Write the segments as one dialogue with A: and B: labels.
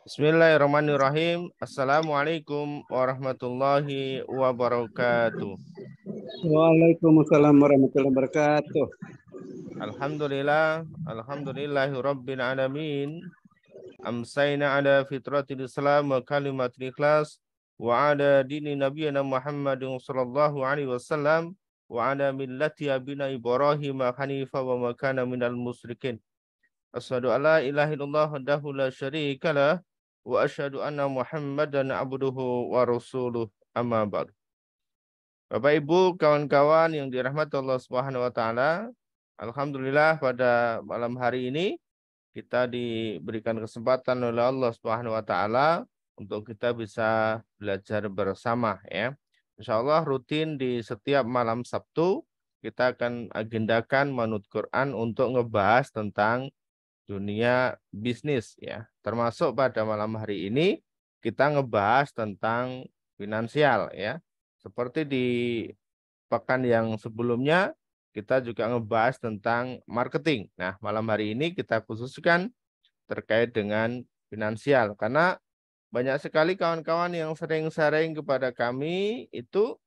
A: Bismillahirrahmanirrahim. Assalamualaikum warahmatullahi wabarakatuh.
B: Waalaikumsalam warahmatullahi wabarakatuh.
A: Alhamdulillahi rabbil alamin. Amsayna ala fitratil Islam wa kalimatil ikhlas wa ala dini nabiyina Muhammadin sallallahu alaihi wasallam wa ala millati abina Ibrahim hanifa wa ma kana minal musyrikin. Asyhadu an la ilaha illallah wahdahu la syarika lah wa asyhadu anna Muhammadan abduhu wa rasuluh, amma ba'du. Bapak Ibu, kawan-kawan yang dirahmati Allah Subhanahu wa taala, alhamdulillah pada malam hari ini kita diberikan kesempatan oleh Allah Subhanahu wa taala untuk kita bisa belajar bersama ya. Insyaallah rutin di setiap malam Sabtu kita akan agendakan Manut Quran untuk ngebahas tentang dunia bisnis ya. Termasuk pada malam hari ini kita ngebahas tentang finansial ya. Seperti di pekan yang sebelumnya kita juga ngebahas tentang marketing. Nah, malam hari ini kita khususkan terkait dengan finansial karena banyak sekali kawan-kawan yang sering sharing kepada kami itu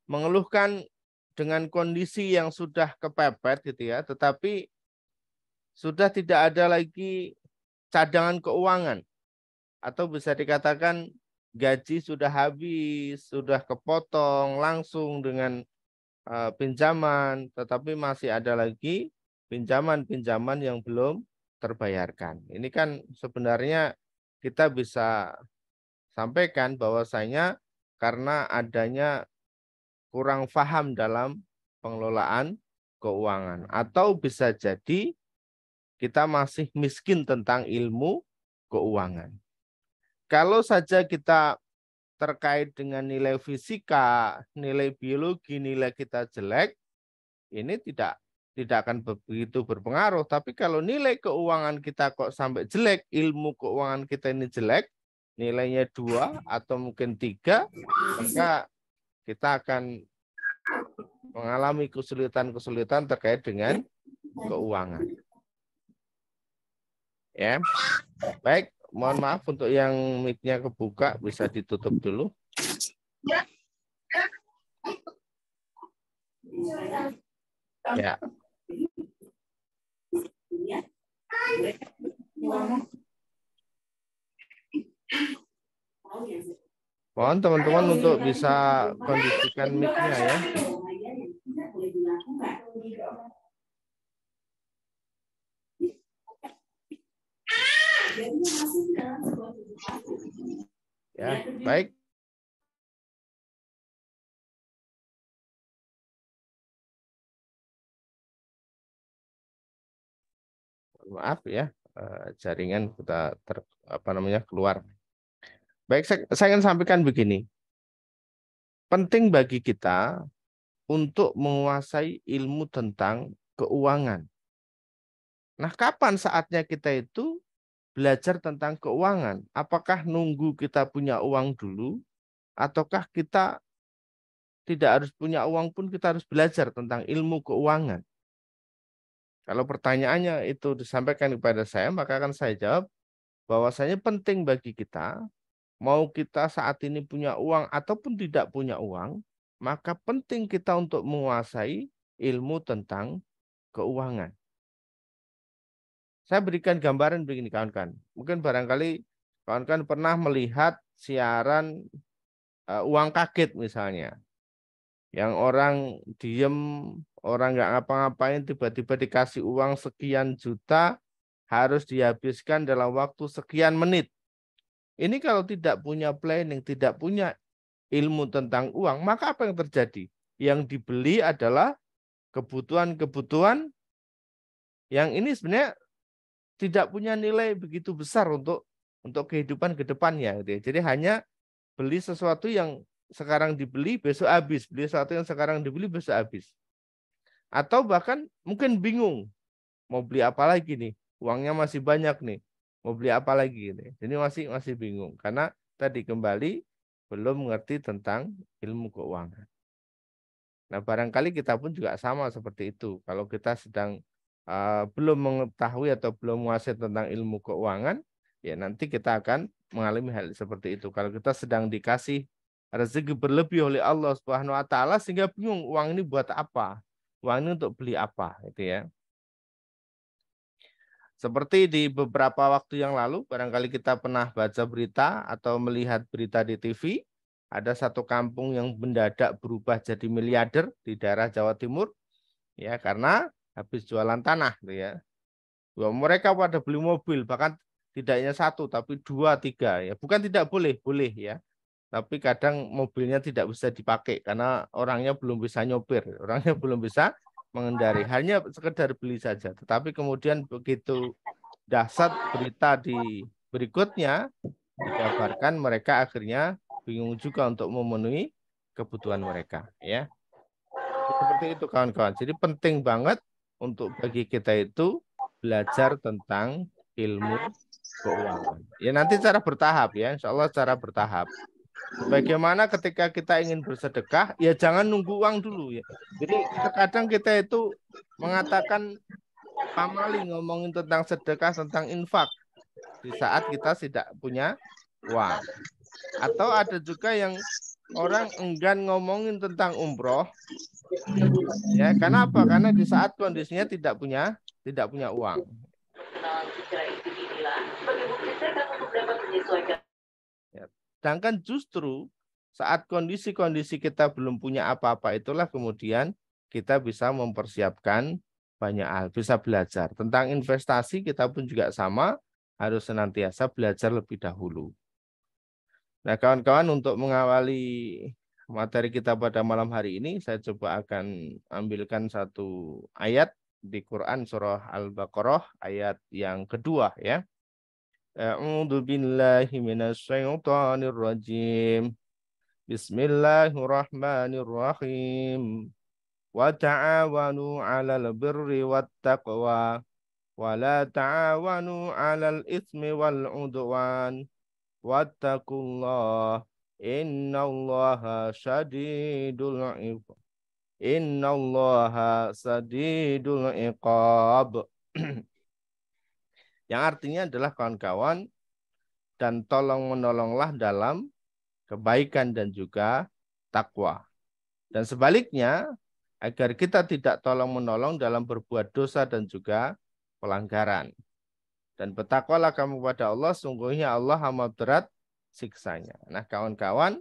A: mengeluhkan dengan kondisi yang sudah kepepet gitu ya, tetapi sudah tidak ada lagi cadangan keuangan atau bisa dikatakan gaji sudah habis, sudah kepotong langsung dengan pinjaman, tetapi masih ada lagi pinjaman-pinjaman yang belum terbayarkan. Ini kan sebenarnya kita bisa sampaikan bahwasanya karena adanya kurang paham dalam pengelolaan keuangan atau bisa jadi kita masih miskin tentang ilmu keuangan. Kalau saja kita terkait dengan nilai fisika, nilai biologi, nilai kita jelek, ini tidak akan begitu berpengaruh. Tapi kalau nilai keuangan kita kok sampai jelek, ilmu keuangan kita ini jelek, nilainya 2 atau mungkin 3, maka kita akan mengalami kesulitan-kesulitan terkait dengan keuangan. Ya, baik. Mohon maaf untuk yang mic-nya kebuka, bisa ditutup dulu. Ya. Mohon teman-teman untuk bisa kondisikan mic-nya ya. Ya, baik. Maaf ya, jaringan kita keluar. Baik, saya ingin sampaikan begini. Penting bagi kita untuk menguasai ilmu tentang keuangan. Nah, kapan saatnya kita itu belajar tentang keuangan? Apakah nunggu kita punya uang dulu? Ataukah kita tidak harus punya uang pun kita harus belajar tentang ilmu keuangan? Kalau pertanyaannya itu disampaikan kepada saya, maka akan saya jawab bahwasanya penting bagi kita, mau kita saat ini punya uang ataupun tidak punya uang, maka penting kita untuk menguasai ilmu tentang keuangan. Saya berikan gambaran begini kawan-kawan. Mungkin barangkali kawan-kawan pernah melihat siaran uang kaget misalnya. Yang orang diem, orang nggak ngapa-ngapain, tiba-tiba dikasih uang sekian juta, harus dihabiskan dalam waktu sekian menit. Ini kalau tidak punya planning, tidak punya ilmu tentang uang, maka apa yang terjadi? Yang dibeli adalah kebutuhan-kebutuhan yang ini sebenarnya tidak punya nilai begitu besar untuk kehidupan ke depannya. Gitu ya. Jadi hanya beli sesuatu yang sekarang dibeli besok habis, beli sesuatu yang sekarang dibeli besok habis. Atau bahkan mungkin bingung mau beli apa lagi nih, uangnya masih banyak nih, mau beli apa lagi nih. Jadi masih bingung karena tadi kembali belum mengerti tentang ilmu keuangan. Nah, barangkali kita pun juga sama seperti itu. Kalau kita sedang belum mengetahui atau belum menguasai tentang ilmu keuangan, ya nanti kita akan mengalami hal seperti itu. Kalau kita sedang dikasih rezeki berlebih oleh Allah Subhanahu wa taala sehingga bingung uang ini buat apa? Uang ini untuk beli apa gitu ya. Seperti di beberapa waktu yang lalu, barangkali kita pernah baca berita atau melihat berita di TV, ada satu kampung yang mendadak berubah jadi miliarder di daerah Jawa Timur, ya karena habis jualan tanah, gitu ya. Mereka pada beli mobil, bahkan tidak hanya satu, tapi 2, 3, ya. Bukan tidak boleh, boleh ya. Tapi kadang mobilnya tidak bisa dipakai karena orangnya belum bisa nyopir, orangnya belum bisa mengendari, hanya sekedar beli saja. Tetapi kemudian begitu dahsyat berita di berikutnya dikabarkan mereka akhirnya bingung juga untuk memenuhi kebutuhan mereka, ya. Seperti itu kawan-kawan. Jadi penting banget untuk bagi kita itu belajar tentang ilmu keuangan. Ya nanti cara bertahap ya, insya Allah cara bertahap. Bagaimana ketika kita ingin bersedekah, ya jangan nunggu uang dulu ya. Jadi terkadang kita itu mengatakan pamali ngomongin tentang sedekah, tentang infak di saat kita tidak punya uang. Atau ada juga yang orang enggan ngomongin tentang umroh, ya karena apa? Karena di saat kondisinya tidak punya uang. Ya. Sedangkan justru saat kondisi-kondisi kita belum punya apa-apa, itulah kemudian kita bisa mempersiapkan banyak hal, bisa belajar. Tentang investasi kita pun juga sama, harus senantiasa belajar lebih dahulu. Nah kawan-kawan, untuk mengawali materi kita pada malam hari ini, saya coba akan ambilkan satu ayat di Quran surah Al-Baqarah ayat yang kedua ya. A'udzu billahi minasyaitonir rajim. Bismillahirrahmanirrahim. Wa ta'awanu 'alal birri wat taqwa wa la ta'awanu 'alal itsmi wal 'udwan wattaqullah innallaha syadidul 'iqab. Innallaha sadidul 'iqab. Yang artinya adalah kawan-kawan, dan tolong menolonglah dalam kebaikan dan juga takwa. Dan sebaliknya, agar kita tidak tolong menolong dalam berbuat dosa dan juga pelanggaran. Dan bertakwalah kamu kepada Allah, sungguhnya Allah amat berat siksanya. Nah kawan-kawan,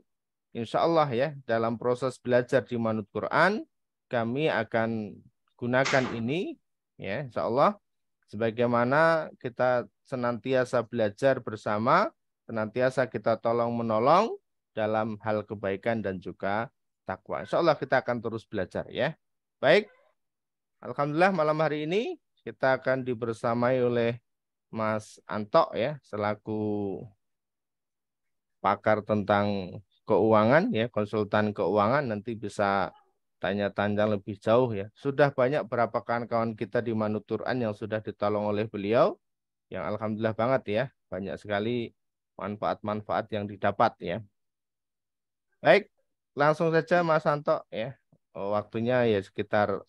A: insya Allah ya, dalam proses belajar di Manut Quran, kami akan gunakan ini, ya insya Allah, sebagaimana kita senantiasa belajar bersama, senantiasa kita tolong menolong dalam hal kebaikan dan juga takwa. Insya Allah kita akan terus belajar ya. Baik, alhamdulillah malam hari ini kita akan dibersamai oleh Mas Anto ya, selaku pakar tentang keuangan ya, konsultan keuangan, nanti bisa tanya-tanya lebih jauh ya. Sudah banyak berapa kawan-kawan kita di Manut Quran yang sudah ditolong oleh beliau, yang alhamdulillah banget ya, banyak sekali manfaat-manfaat yang didapat ya. Baik, langsung saja Mas Anto ya. Waktunya ya sekitar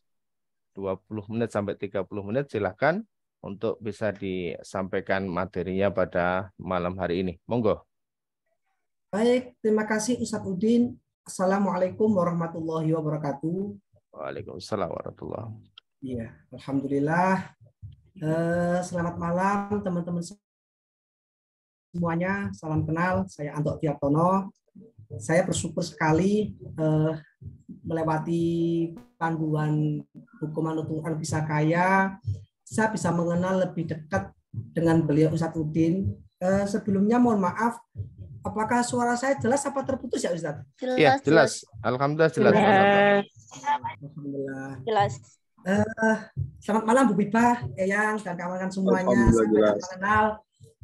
A: 20 menit sampai 30 menit, silahkan untuk bisa disampaikan materinya pada malam hari ini. Monggo.
C: Baik, terima kasih Ustadz Udin. Assalamualaikum warahmatullahi wabarakatuh.
A: Waalaikumsalam warahmatullahi wabarakatuh.
C: Iya, alhamdulillah. Selamat malam teman-teman semuanya. Salam kenal, saya Anto Tiaptono. Saya bersyukur sekali melewati panduan buku Manut Quran Bisa Kaya. Saya bisa mengenal lebih dekat dengan beliau Ustadz Udin. Sebelumnya mohon maaf, apakah suara saya jelas apa terputus ya Ustadz?
A: Iya, jelas. Alhamdulillah jelas.
C: Alhamdulillah.
D: Jelas.
C: Selamat malam Bu Biba, Eyang, dan kawan-kawan semuanya. Saya banyak mengenal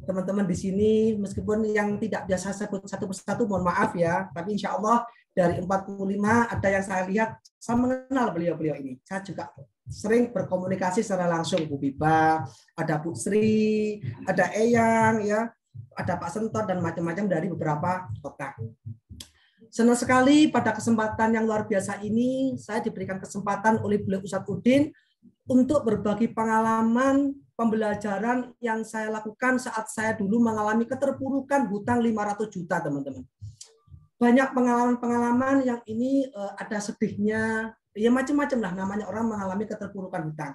C: teman-teman di sini, meskipun yang tidak biasa sebut satu persatu, mohon maaf ya. Tapi insya Allah dari 45 ada yang saya lihat, saya mengenal beliau-beliau ini. Saya juga sering berkomunikasi secara langsung, Bu Biba, ada Bu Sri, ada Eyang, ya, ada Pak Sentot dan macam-macam dari beberapa kota. Senang sekali pada kesempatan yang luar biasa ini, saya diberikan kesempatan oleh beliau Ustadz Udin untuk berbagi pengalaman pembelajaran yang saya lakukan saat saya dulu mengalami keterpurukan hutang 500 juta, teman-teman. Banyak pengalaman-pengalaman yang ini ada sedihnya, ya macam-macam lah namanya orang mengalami keterpurukan hutang.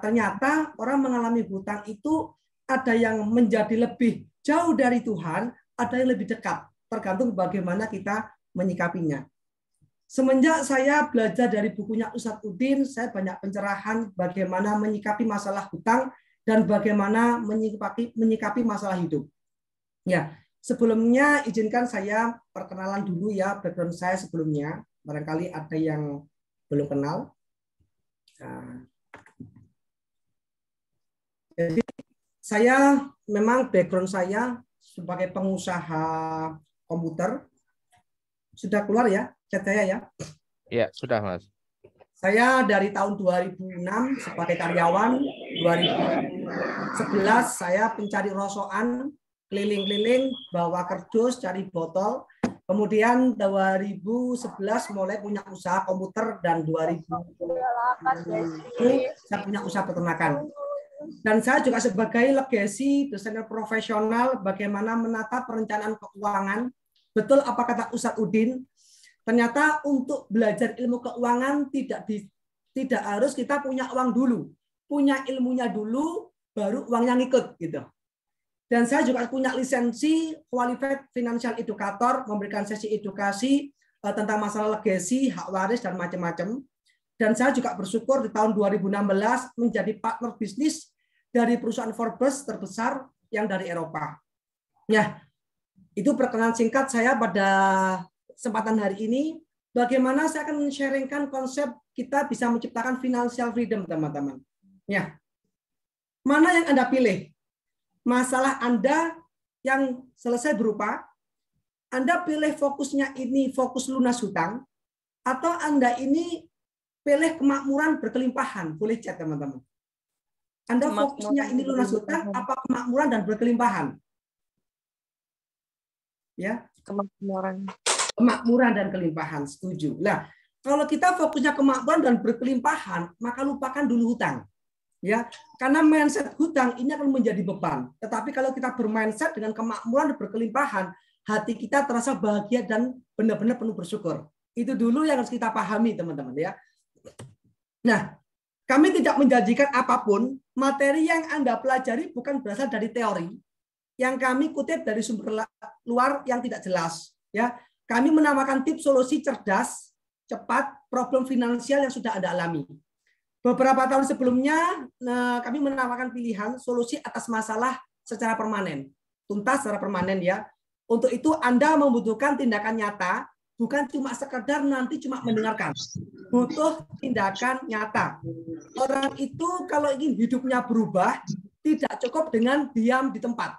C: Ternyata orang mengalami hutang itu ada yang menjadi lebih jauh dari Tuhan, ada yang lebih dekat, tergantung bagaimana kita menyikapinya. Semenjak saya belajar dari bukunya Ustadz Udin, saya banyak pencerahan bagaimana menyikapi masalah hutang dan bagaimana menyikapi masalah hidup. Ya, sebelumnya izinkan saya perkenalan dulu ya background saya sebelumnya. Barangkali ada yang belum kenal. Nah, jadi saya memang background saya sebagai pengusaha komputer. Sudah keluar ya chat saya ya?
A: Ya, sudah Mas.
C: Saya dari tahun 2006 sebagai karyawan, 2011 saya pencari rosokan, keliling-keliling, bawa kardus, cari botol. Kemudian 2011 mulai punya usaha komputer dan 2000 saya punya usaha peternakan. Dan saya juga sebagai legacy desainer profesional bagaimana menata perencanaan keuangan. Betul apa kata Ustadz Udin, ternyata untuk belajar ilmu keuangan tidak harus kita punya uang dulu. Punya ilmunya dulu, baru uangnya ngikut. Gitu. Dan saya juga punya lisensi Qualified Financial Educator, memberikan sesi edukasi tentang masalah legacy, hak waris, dan macam-macam. Dan saya juga bersyukur di tahun 2016 menjadi partner bisnis dari perusahaan Forbes terbesar yang dari Eropa. Ya, itu perkenalan singkat saya pada kesempatan hari ini. Bagaimana saya akan men-sharingkan konsep kita bisa menciptakan financial freedom, teman-teman. Ya, mana yang Anda pilih? Masalah Anda yang selesai berupa, Anda pilih fokusnya ini fokus lunas hutang, atau Anda ini pilih kemakmuran berkelimpahan? Boleh chat, teman-teman. Anda fokusnya ini lunas hutang, apa kemakmuran dan berkelimpahan? Ya, kemakmuran dan kelimpahan, setuju. Nah, kalau kita fokusnya kemakmuran dan berkelimpahan, maka lupakan dulu hutang. Ya, karena mindset hutang ini akan menjadi beban. Tetapi kalau kita bermindset dengan kemakmuran dan berkelimpahan, hati kita terasa bahagia dan benar-benar penuh bersyukur. Itu dulu yang harus kita pahami, teman-teman ya. Nah, kami tidak menjanjikan apapun. Materi yang Anda pelajari bukan berasal dari teori. Yang kami kutip dari sumber luar yang tidak jelas. Ya, kami menamakan tips solusi cerdas, cepat, problem finansial yang sudah Anda alami. Beberapa tahun sebelumnya, kami menawarkan pilihan solusi atas masalah secara permanen, tuntas secara permanen ya. Untuk itu Anda membutuhkan tindakan nyata, bukan cuma sekedar nanti cuma mendengarkan. Butuh tindakan nyata. Orang itu kalau ingin hidupnya berubah, tidak cukup dengan diam di tempat.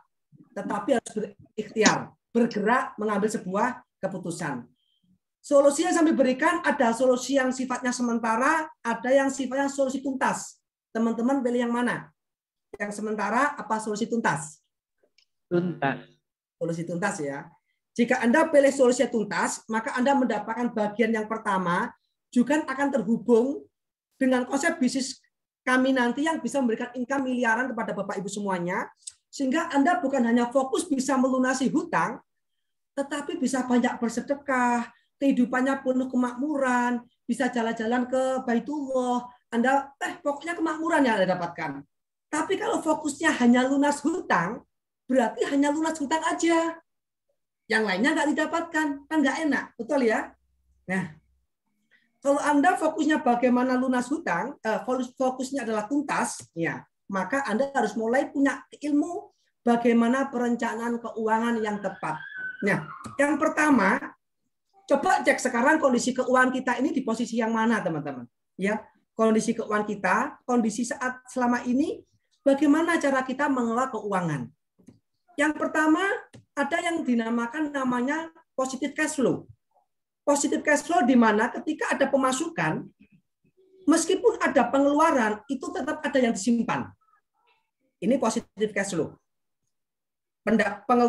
C: Tetapi harus berikhtiar, bergerak mengambil sebuah keputusan. Solusi yang kami berikan ada solusi yang sifatnya sementara, ada yang sifatnya solusi tuntas. Teman-teman pilih yang mana? Yang sementara apa solusi tuntas?
D: Tuntas.
C: Solusi tuntas ya. Jika Anda pilih solusi tuntas, maka Anda mendapatkan bagian yang pertama, juga akan terhubung dengan konsep bisnis kami nanti yang bisa memberikan income miliaran kepada Bapak Ibu semuanya. Sehingga Anda bukan hanya fokus bisa melunasi hutang, tetapi bisa banyak bersedekah, kehidupannya penuh kemakmuran, bisa jalan-jalan ke Baitullah. Anda pokoknya kemakmuran yang Anda dapatkan. Tapi kalau fokusnya hanya lunas hutang, berarti hanya lunas hutang aja. Yang lainnya nggak didapatkan, kan nggak enak, betul ya? Nah, kalau Anda fokusnya bagaimana lunas hutang, fokusnya adalah tuntas, ya, maka Anda harus mulai punya ilmu bagaimana perencanaan keuangan yang tepat. Nah, yang pertama, coba cek sekarang kondisi keuangan kita ini di posisi yang mana, teman-teman. Ya, kondisi keuangan kita, kondisi saat selama ini, bagaimana cara kita mengelola keuangan. Yang pertama, ada yang dinamakan namanya positive cash flow. Positive cash flow di mana ketika ada pemasukan, meskipun ada pengeluaran, itu tetap ada yang disimpan. Ini positive cash flow.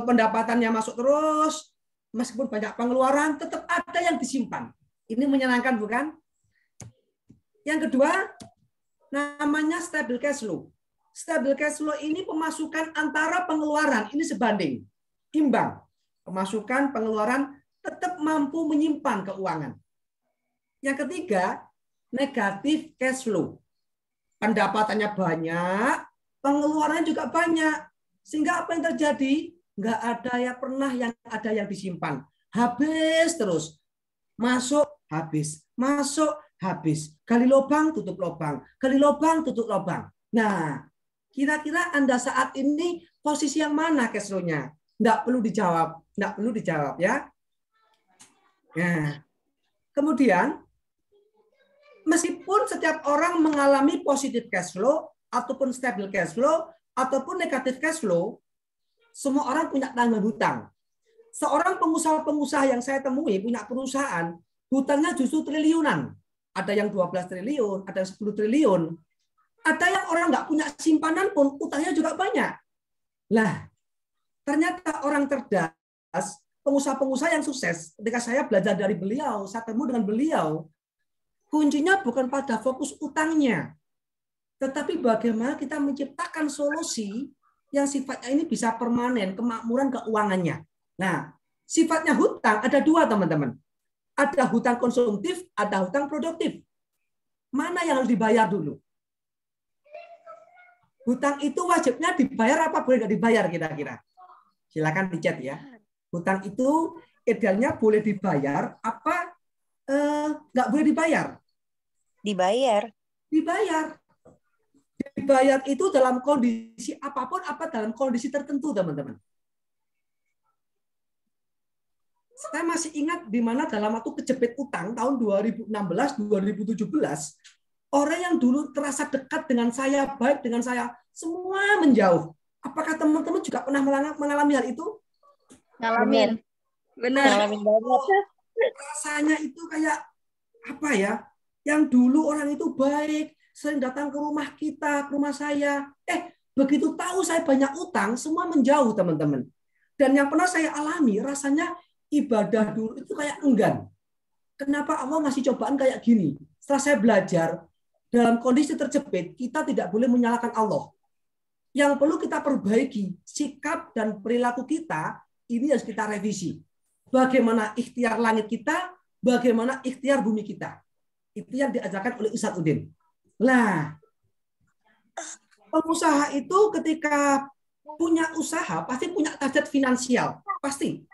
C: Pendapatannya masuk terus, meskipun banyak pengeluaran, tetap ada yang disimpan. Ini menyenangkan, bukan? Yang kedua, namanya stable cash flow. Stable cash flow ini pemasukan antara pengeluaran ini sebanding, imbang. Pemasukan pengeluaran tetap mampu menyimpan keuangan. Yang ketiga, negatif cash flow. Pendapatannya banyak, pengeluarannya juga banyak. Sehingga apa yang terjadi? Nggak ada yang pernah yang ada yang disimpan. Habis terus. Masuk, habis. Masuk, habis. Gali lubang, tutup lubang. Gali lubang, tutup lubang. Nah, kira-kira Anda saat ini posisi yang mana cash flow-nya? Nggak perlu dijawab. Nggak perlu dijawab ya. Nah, kemudian meskipun setiap orang mengalami positif cash flow ataupun stable cash flow ataupun negatif cash flow, semua orang punya tanggungan hutang. Seorang pengusaha-pengusaha yang saya temui punya perusahaan, hutangnya justru triliunan. Ada yang 12 triliun, ada yang 10 triliun. Ada yang orang nggak punya simpanan pun hutangnya juga banyak. Lah, ternyata orang cerdas, pengusaha-pengusaha yang sukses, ketika saya belajar dari beliau, saya temu dengan beliau, kuncinya bukan pada fokus utangnya, tetapi bagaimana kita menciptakan solusi yang sifatnya ini bisa permanen, kemakmuran keuangannya. Nah, sifatnya hutang ada dua, teman-teman. Ada hutang konsumtif, ada hutang produktif. Mana yang harus dibayar dulu? Hutang itu wajibnya dibayar apa boleh nggak dibayar kira-kira? Silakan di chat ya. Hutang itu idealnya boleh dibayar apa nggak boleh dibayar?
E: Dibayar.
C: Dibayar. Dibayar itu dalam kondisi apapun, apa dalam kondisi tertentu, teman-teman. Saya masih ingat di mana dalam waktu kejepit utang tahun 2016-2017, orang yang dulu terasa dekat dengan saya, baik dengan saya, semua menjauh. Apakah teman-teman juga pernah mengalami hal itu?
E: Ngalamin. Benar. Ngalamin banget.
C: Rasanya itu kayak apa ya? Yang dulu orang itu baik, sering datang ke rumah kita, ke rumah saya. Begitu tahu saya banyak utang, semua menjauh, teman-teman. Dan yang pernah saya alami, rasanya ibadah dulu itu kayak enggan. Kenapa Allah ngasih cobaan kayak gini? Setelah saya belajar, dalam kondisi terjepit, kita tidak boleh menyalahkan Allah. Yang perlu kita perbaiki, sikap dan perilaku kita, ini harus kita revisi. Bagaimana ikhtiar langit kita, bagaimana ikhtiar bumi kita. Itu yang diajarkan oleh Ustadz Udin. Nah, pengusaha itu ketika punya usaha, pasti punya target finansial. Pasti.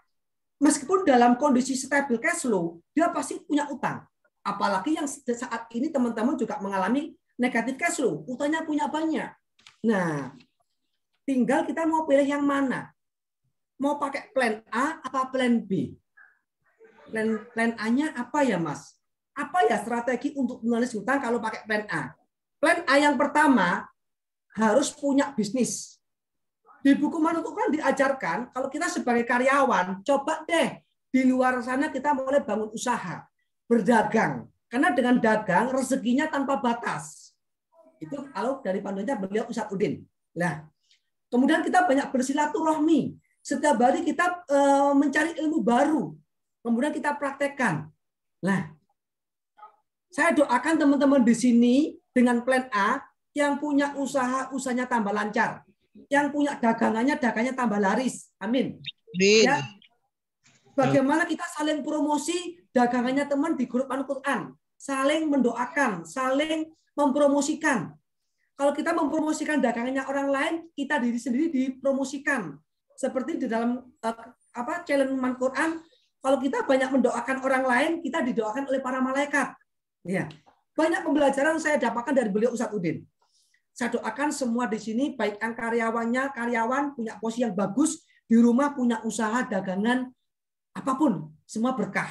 C: Meskipun dalam kondisi stable cash flow, dia pasti punya utang. Apalagi yang saat ini teman-teman juga mengalami negatif cash flow. Utangnya punya banyak. Nah, tinggal kita mau pilih yang mana. Mau pakai plan A atau plan B? Plan A-nya apa ya, Mas? Apa ya strategi untuk menulis hutang kalau pakai plan A? Plan A yang pertama, harus punya bisnis. Di buku Manutukan diajarkan, kalau kita sebagai karyawan, coba deh di luar sana kita mulai bangun usaha, berdagang. Karena dengan dagang, rezekinya tanpa batas. Itu kalau dari panduannya beliau Ustadz Udin. Nah, kemudian kita banyak bersilaturahmi. Setiap hari kita mencari ilmu baru. Kemudian kita praktekkan. Nah, saya doakan teman-teman di sini dengan plan A yang punya usahanya tambah lancar, yang punya dagangnya tambah laris. Amin. Ya. Bagaimana kita saling promosi dagangannya teman di grup Al-Quran, saling mendoakan, saling mempromosikan. Kalau kita mempromosikan dagangannya orang lain, kita diri sendiri dipromosikan. Seperti di dalam challenge Al-Quran, kalau kita banyak mendoakan orang lain, kita didoakan oleh para malaikat. Ya, banyak pembelajaran saya dapatkan dari beliau Ustadz Udin. Saya doakan semua di sini, baik yang karyawan punya posisi yang bagus, di rumah punya usaha dagangan, apapun, semua berkah.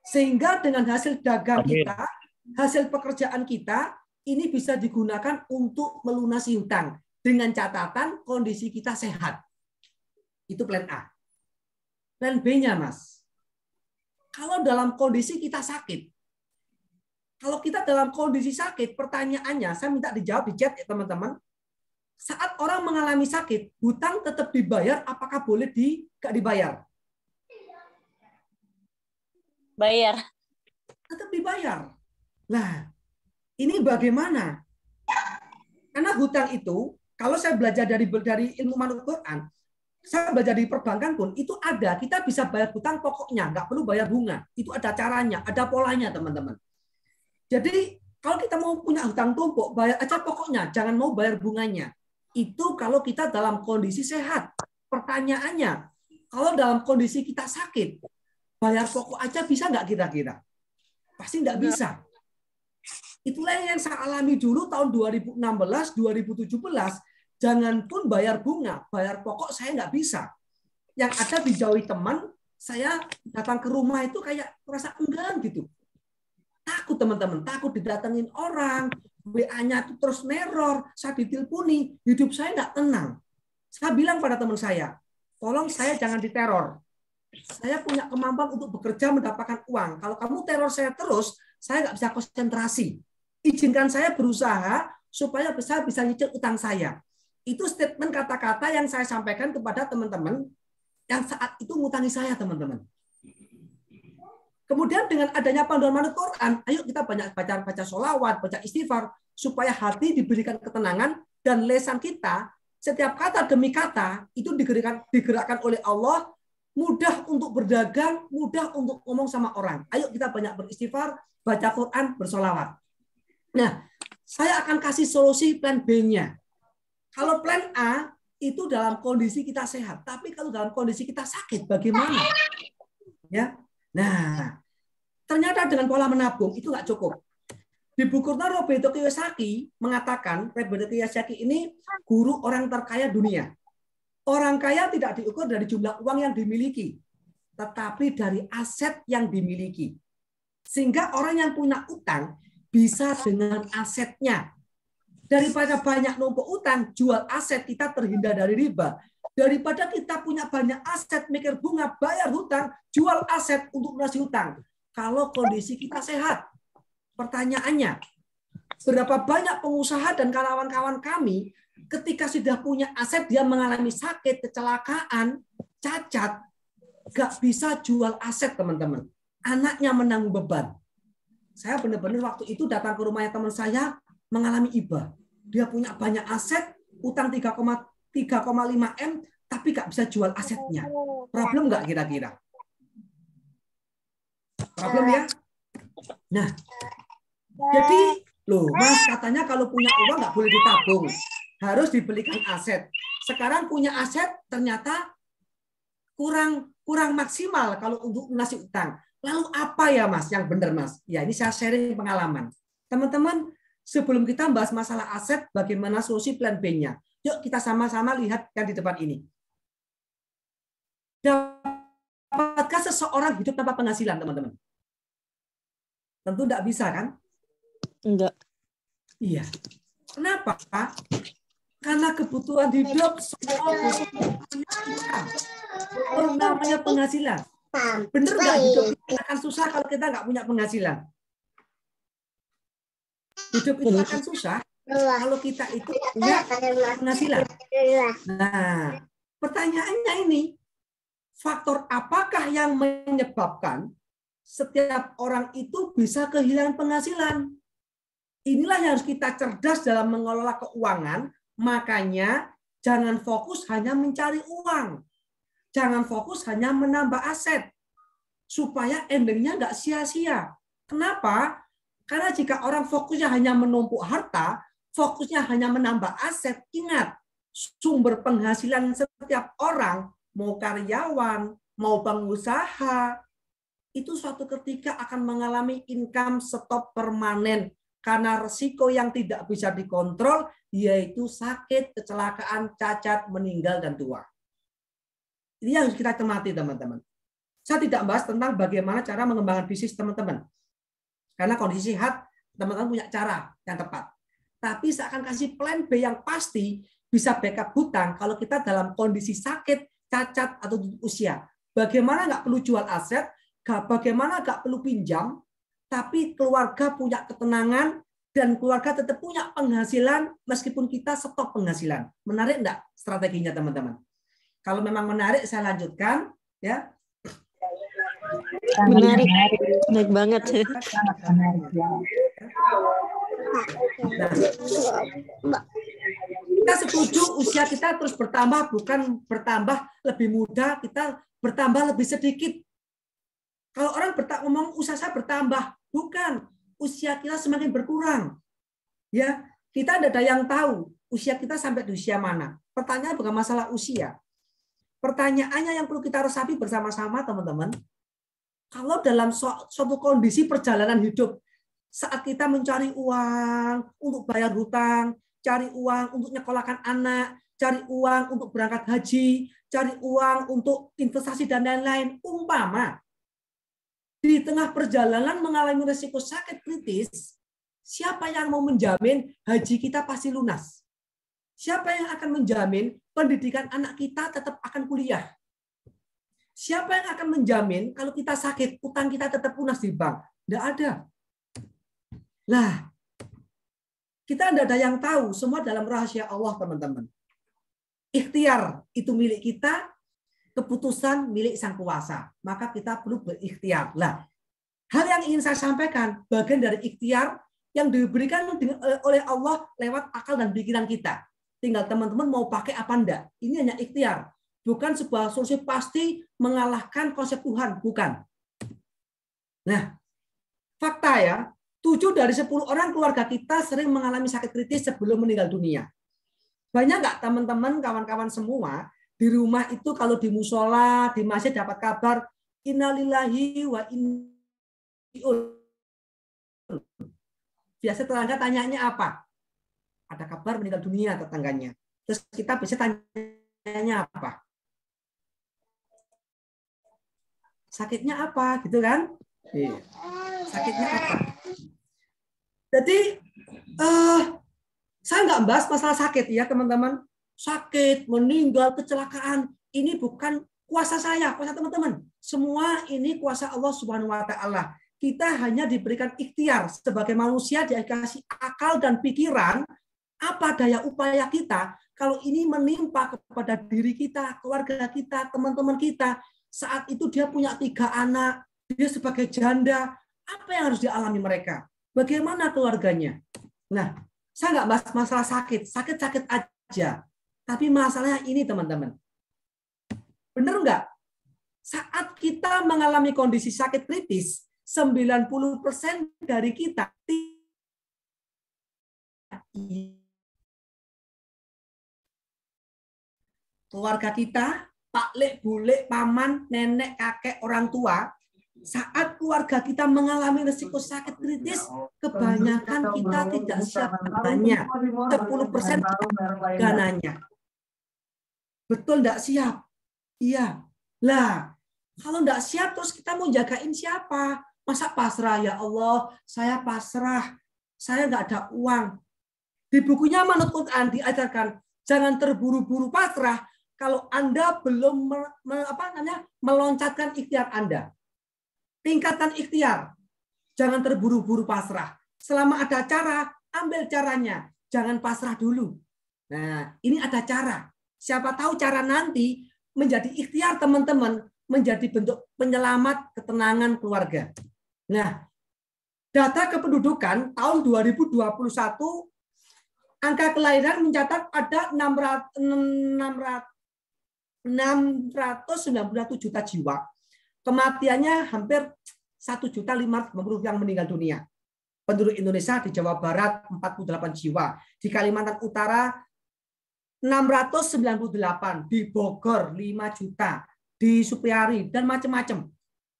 C: Sehingga dengan hasil dagang kita, hasil pekerjaan kita, ini bisa digunakan untuk melunasi hutang. Dengan catatan kondisi kita sehat. Itu plan A. Plan B-nya, Mas. Kalau dalam kondisi kita sakit, kalau kita dalam kondisi sakit, pertanyaannya, saya minta dijawab di chat ya teman-teman. Saat orang mengalami sakit, hutang tetap dibayar, apakah boleh nggak dibayar?
E: Bayar.
C: Tetap dibayar. Nah, ini bagaimana? Karena hutang itu Kalau saya belajar dari ilmu manut Quran, saya belajar di perbankan pun itu ada, kita bisa bayar hutang pokoknya, nggak perlu bayar bunga. Itu ada caranya, ada polanya teman-teman. Jadi kalau kita mau punya hutang tumpuk, bayar aja pokoknya, jangan mau bayar bunganya. Itu kalau kita dalam kondisi sehat. Pertanyaannya, kalau dalam kondisi kita sakit, bayar pokok aja bisa nggak kira-kira? Pasti nggak bisa. Itulah yang saya alami dulu tahun 2016, 2017. Jangan pun bayar bunga, bayar pokok saya nggak bisa. Yang ada dijauhi teman, saya datang ke rumah itu kayak merasa enggan gitu. Takut teman-teman, takut didatengin orang, WA-nya itu terus neror, saya diteleponi, hidup saya nggak tenang. Saya bilang pada teman saya, tolong saya jangan diteror. Saya punya kemampuan untuk bekerja mendapatkan uang. Kalau kamu teror saya terus, saya nggak bisa konsentrasi. Izinkan saya berusaha supaya bisa nyicil utang saya. Itu statement kata-kata yang saya sampaikan kepada teman-teman yang saat itu ngutangi saya, teman-teman. Kemudian dengan adanya panduan manut Quran, ayo kita banyak baca sholawat, baca istighfar, supaya hati diberikan ketenangan dan lisan kita setiap kata demi kata itu digerakkan oleh Allah, mudah untuk berdagang, mudah untuk ngomong sama orang. Ayo kita banyak beristighfar, baca Quran, bersolawat. Nah, saya akan kasih solusi plan B-nya. Kalau plan A itu dalam kondisi kita sehat, tapi kalau dalam kondisi kita sakit, bagaimana? Ya, nah, ternyata dengan pola menabung itu nggak cukup. Di bukunya Roberto Kiyosaki mengatakan, Roberto Kiyosaki ini guru orang terkaya dunia. Orang kaya tidak diukur dari jumlah uang yang dimiliki, tetapi dari aset yang dimiliki. Sehingga orang yang punya utang bisa dengan asetnya. Daripada banyak numpuk utang, jual aset, kita terhindar dari riba. Daripada kita punya banyak aset, mikir bunga, bayar hutang, jual aset untuk melunasi hutang. Kalau kondisi kita sehat, pertanyaannya, berapa banyak pengusaha dan kawan-kawan kami ketika sudah punya aset, dia mengalami sakit, kecelakaan, cacat, gak bisa jual aset, teman-teman. Anaknya menanggung beban. Saya benar-benar waktu itu datang ke rumahnya teman saya, mengalami iba. Dia punya banyak aset, utang 3,5 M, tapi nggak bisa jual asetnya. Problem nggak kira-kira? Problem ya? Nah, jadi loh, Mas katanya kalau punya uang nggak boleh ditabung, harus dibelikan aset. Sekarang punya aset ternyata kurang maksimal kalau untuk melunasi utang. Lalu apa ya Mas yang benar Mas? Ya ini saya sharing pengalaman. Teman-teman, sebelum kita bahas masalah aset, bagaimana solusi plan B-nya? Yuk kita sama-sama lihat yang di depan ini. Dapatkah seseorang hidup tanpa penghasilan, teman-teman? Tentu tidak bisa, kan?
E: Enggak.
C: Iya. Kenapa? Karena kebutuhan hidup semua butuh namanya penghasilan. Bener nggak hidup kita akan susah kalau kita nggak punya penghasilan? Hidup itu akan susah kalau kita itu punya penghasilan. Nah, pertanyaannya ini, faktor apakah yang menyebabkan setiap orang itu bisa kehilangan penghasilan? Inilah yang harus kita cerdas dalam mengelola keuangan. Makanya jangan fokus hanya mencari uang. Jangan fokus hanya menambah aset. Supaya endingnya nggak sia-sia. Kenapa? Karena jika orang fokusnya hanya menumpuk harta, fokusnya hanya menambah aset, ingat, sumber penghasilan setiap orang, mau karyawan, mau pengusaha, itu suatu ketika akan mengalami income stop permanen. Karena resiko yang tidak bisa dikontrol, yaitu sakit, kecelakaan, cacat, meninggal, dan tua. Ini yang harus kita cermati, teman-teman. Saya tidak bahas tentang bagaimana cara mengembangkan bisnis teman-teman. Karena kondisi sehat, teman-teman punya cara yang tepat. Tapi saya akan kasih plan B yang pasti bisa backup hutang kalau kita dalam kondisi sakit, cacat, atau usia. Bagaimana nggak perlu jual aset, bagaimana nggak perlu pinjam, tapi keluarga punya ketenangan dan keluarga tetap punya penghasilan meskipun kita stop penghasilan. Menarik enggak strateginya, teman-teman? Kalau memang menarik, saya lanjutkan. Ya.
E: Menarik banget.
C: Nah, Kita setuju usia kita terus bertambah, bukan bertambah lebih muda, kita bertambah lebih sedikit. Kalau orang ngomong usia saya bertambah, bukan. Usia kita semakin berkurang. Ya, kita tidak ada yang tahu usia kita sampai di usia mana. Pertanyaan bukan masalah usia. Pertanyaannya yang perlu kita resapi bersama-sama, teman-teman. Kalau dalam suatu kondisi perjalanan hidup, saat kita mencari uang untuk bayar hutang, cari uang untuk nyekolahkan anak, cari uang untuk berangkat haji, cari uang untuk investasi dan lain-lain. Umpama di tengah perjalanan mengalami risiko sakit kritis, siapa yang mau menjamin haji kita pasti lunas? Siapa yang akan menjamin pendidikan anak kita tetap akan kuliah? Siapa yang akan menjamin kalau kita sakit, utang kita tetap lunas di bank? Tidak ada. Nah, kita tidak ada yang tahu, semua dalam rahasia Allah, teman-teman. Ikhtiar itu milik kita, keputusan milik Sang Kuasa. Maka kita perlu berikhtiar. Nah, hal yang ingin saya sampaikan, bagian dari ikhtiar yang diberikan oleh Allah lewat akal dan pikiran kita. Tinggal teman-teman mau pakai apa enggak. Ini hanya ikhtiar. Bukan sebuah solusi pasti mengalahkan konsep Tuhan. Bukan. Nah, fakta ya, 7 dari 10 orang keluarga kita sering mengalami sakit kritis sebelum meninggal dunia. Banyak nggak teman-teman, kawan-kawan semua, di rumah itu kalau di musola, di masjid dapat kabar, innalillahi wa inna. Biasa tetangga tanyanya apa? Ada kabar meninggal dunia tetangganya. Terus kita bisa tanyanya apa? Sakitnya apa? Gitu kan? Sakitnya apa? Jadi, saya nggak bahas masalah sakit ya teman-teman. Sakit, meninggal, kecelakaan, ini bukan kuasa saya, kuasa teman-teman. Semua ini kuasa Allah Subhanahu wa Ta'ala. Kita hanya diberikan ikhtiar sebagai manusia, dikasih akal dan pikiran, apa daya upaya kita kalau ini menimpa kepada diri kita, keluarga kita, teman-teman kita. Saat itu dia punya 3 anak, dia sebagai janda, apa yang harus dialami mereka? Bagaimana keluarganya? Nah, saya nggak bahas masalah sakit, sakit-sakit aja. Tapi masalahnya ini teman-teman. Benar nggak? Saat kita mengalami kondisi sakit kritis, 90% dari kita keluarga kita, pak lek, bule, paman, nenek, kakek, orang tua, saat keluarga kita mengalami risiko sakit kritis, kebanyakan kita tidak siap dananya. 10% dananya. Betul enggak siap? Iya. Lah, kalau enggak siap terus kita mau jagain siapa? Masa pasrah? Ya Allah, saya pasrah. Saya enggak ada uang. Di bukunya Manut Quran diajarkan, jangan terburu-buru pasrah kalau Anda belum meloncatkan ikhtiar Anda. Tingkatkan ikhtiar. Jangan terburu-buru pasrah. Selama ada cara, ambil caranya. Jangan pasrah dulu. Nah, ini ada cara. Siapa tahu cara nanti menjadi ikhtiar teman-teman, menjadi bentuk penyelamat ketenangan keluarga. Nah, data kependudukan tahun 2021, angka kelahiran mencatat ada 697 juta jiwa. Kematiannya hampir 1.550.000 yang meninggal dunia. Penduduk Indonesia di Jawa Barat 48 jiwa. Di Kalimantan Utara 698, di Bogor 5 juta, di Supiari, dan macam-macam.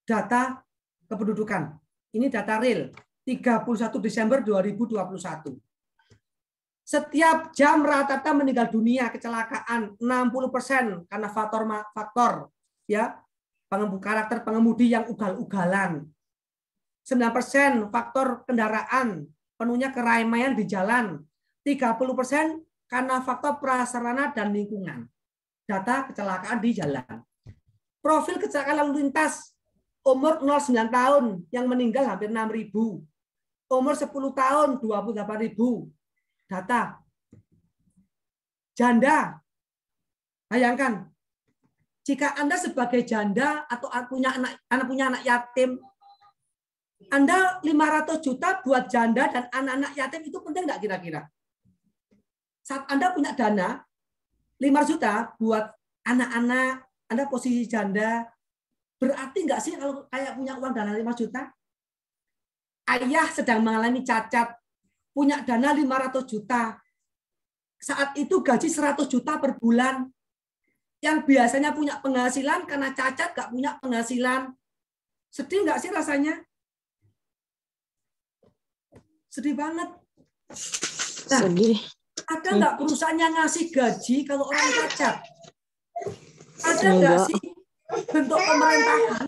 C: Data kependudukan. Ini data real. 31 Desember 2021. Setiap jam rata-rata meninggal dunia kecelakaan 60% karena faktor ya karakter pengemudi yang ugal-ugalan. 9% faktor kendaraan penuhnya keramaian di jalan. 30% karena faktor prasarana dan lingkungan. Data kecelakaan di jalan. Profil kecelakaan lalu lintas umur 0-9 tahun yang meninggal hampir 6.000. Umur 10 tahun 28.000. Data. Janda. Bayangkan, jika Anda sebagai janda atau punya anak yatim, Anda 500 juta buat janda dan anak-anak yatim itu penting nggak kira-kira? Saat Anda punya dana 5 juta buat anak-anak, Anda posisi janda, berarti nggak sih kalau kayak punya uang dana 5 juta? Ayah sedang mengalami cacat, punya dana 500 juta. Saat itu gaji 100 juta per bulan. Yang biasanya punya penghasilan karena cacat nggak punya penghasilan. Sedih nggak sih rasanya? Sedih banget. Nah,
E: Sedih.
C: ada nggak perusahaan yang ngasih gaji kalau orang cacat? Ada nggak sih bentuk pemerintahan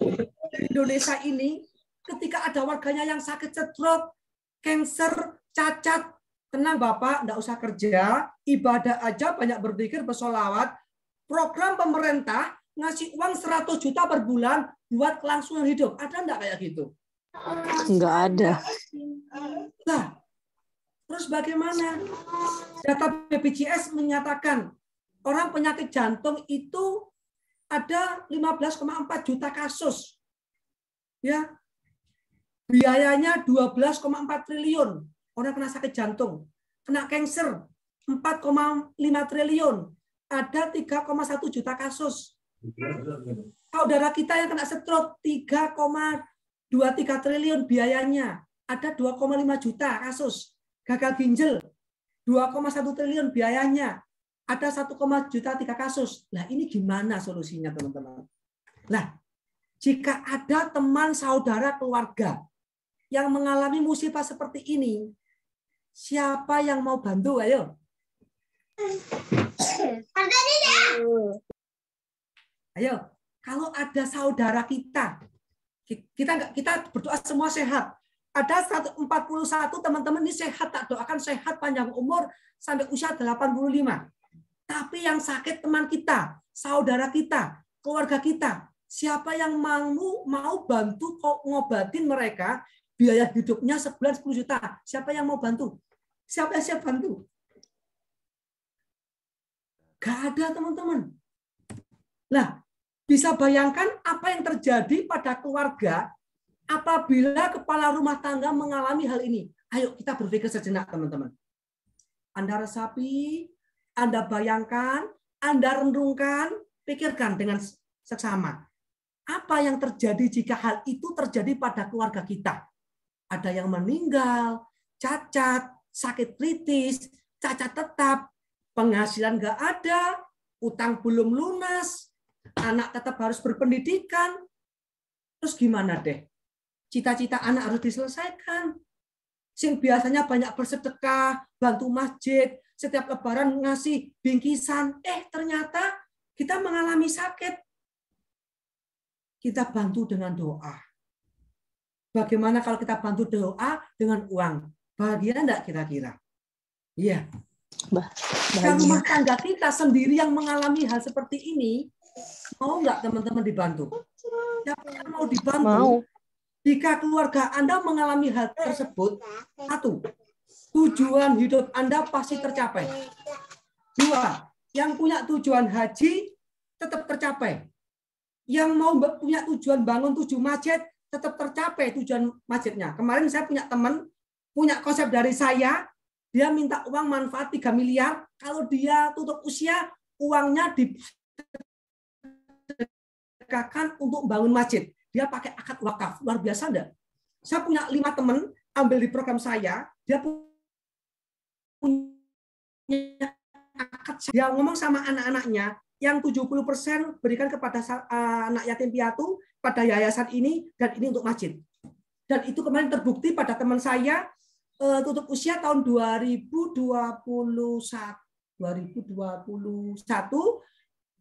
C: di Indonesia ini ketika ada warganya yang sakit stroke, cancer, cacat, tenang Bapak, nggak usah kerja, ibadah aja, banyak berzikir, bersolawat. Program pemerintah ngasih uang 100 juta per bulan buat kelangsungan hidup. Ada nggak kayak gitu?
E: Nggak ada.
C: Nah, terus bagaimana? Data BPJS menyatakan orang penyakit jantung itu ada 15,4 juta kasus. Ya. Biayanya 12,4 triliun. Orang kena sakit jantung. Kena kanker 4,5 triliun. Ada 3,1 juta kasus. Saudara kita yang kena stroke 3,23 triliun biayanya. Ada 2,5 juta kasus. Gagal ginjal 2,1 triliun biayanya. Ada 1,3 juta kasus. Nah, ini gimana solusinya, teman-teman? Nah, jika ada teman, saudara, keluarga yang mengalami musibah seperti ini, siapa yang mau bantu? Ayo. Ayo, kalau ada saudara kita berdoa semua sehat. Ada 141 teman-teman ini sehat, tak doakan sehat panjang umur sampai usia 85. Tapi yang sakit teman kita, saudara kita, keluarga kita, siapa yang mau bantu ngobatin mereka, biaya hidupnya sebulan 10 juta. Siapa yang mau bantu? Siapa yang siap bantu? Gak ada, teman-teman. Nah, bisa bayangkan apa yang terjadi pada keluarga apabila kepala rumah tangga mengalami hal ini. Ayo kita berpikir sejenak, teman-teman. Anda resapi, Anda bayangkan, Anda renungkan, pikirkan dengan seksama. Apa yang terjadi jika hal itu terjadi pada keluarga kita? Ada yang meninggal, cacat, sakit kritis, cacat tetap, penghasilan nggak ada, utang belum lunas, anak tetap harus berpendidikan. Terus gimana deh? Cita-cita anak harus diselesaikan. Sing biasanya banyak bersedekah, bantu masjid, setiap lebaran ngasih bingkisan. Ternyata kita mengalami sakit. Kita bantu dengan doa. Bagaimana kalau kita bantu doa dengan uang? Bahagia enggak kira-kira? Iya. Kalau rumah tangga kita sendiri yang mengalami hal seperti ini, mau nggak teman-teman dibantu? Siapa yang mau dibantu?
E: Mau.
C: Jika keluarga Anda mengalami hal tersebut, 1, tujuan hidup Anda pasti tercapai. 2, yang punya tujuan haji tetap tercapai. Yang mau punya tujuan bangun 7 masjid tetap tercapai tujuan masjidnya. Kemarin saya punya teman, punya konsep dari saya, dia minta uang manfaat 3 miliar, kalau dia tutup usia, uangnya disedekahkan untuk bangun masjid. Dia pakai akad wakaf. Luar biasa enggak? Saya punya 5 teman, ambil di program saya, dia punya akad, dia ngomong sama anak-anaknya, yang 70% berikan kepada anak yatim piatu, pada yayasan ini, dan ini untuk masjid. Dan itu kemarin terbukti pada teman saya, tutup usia tahun 2021,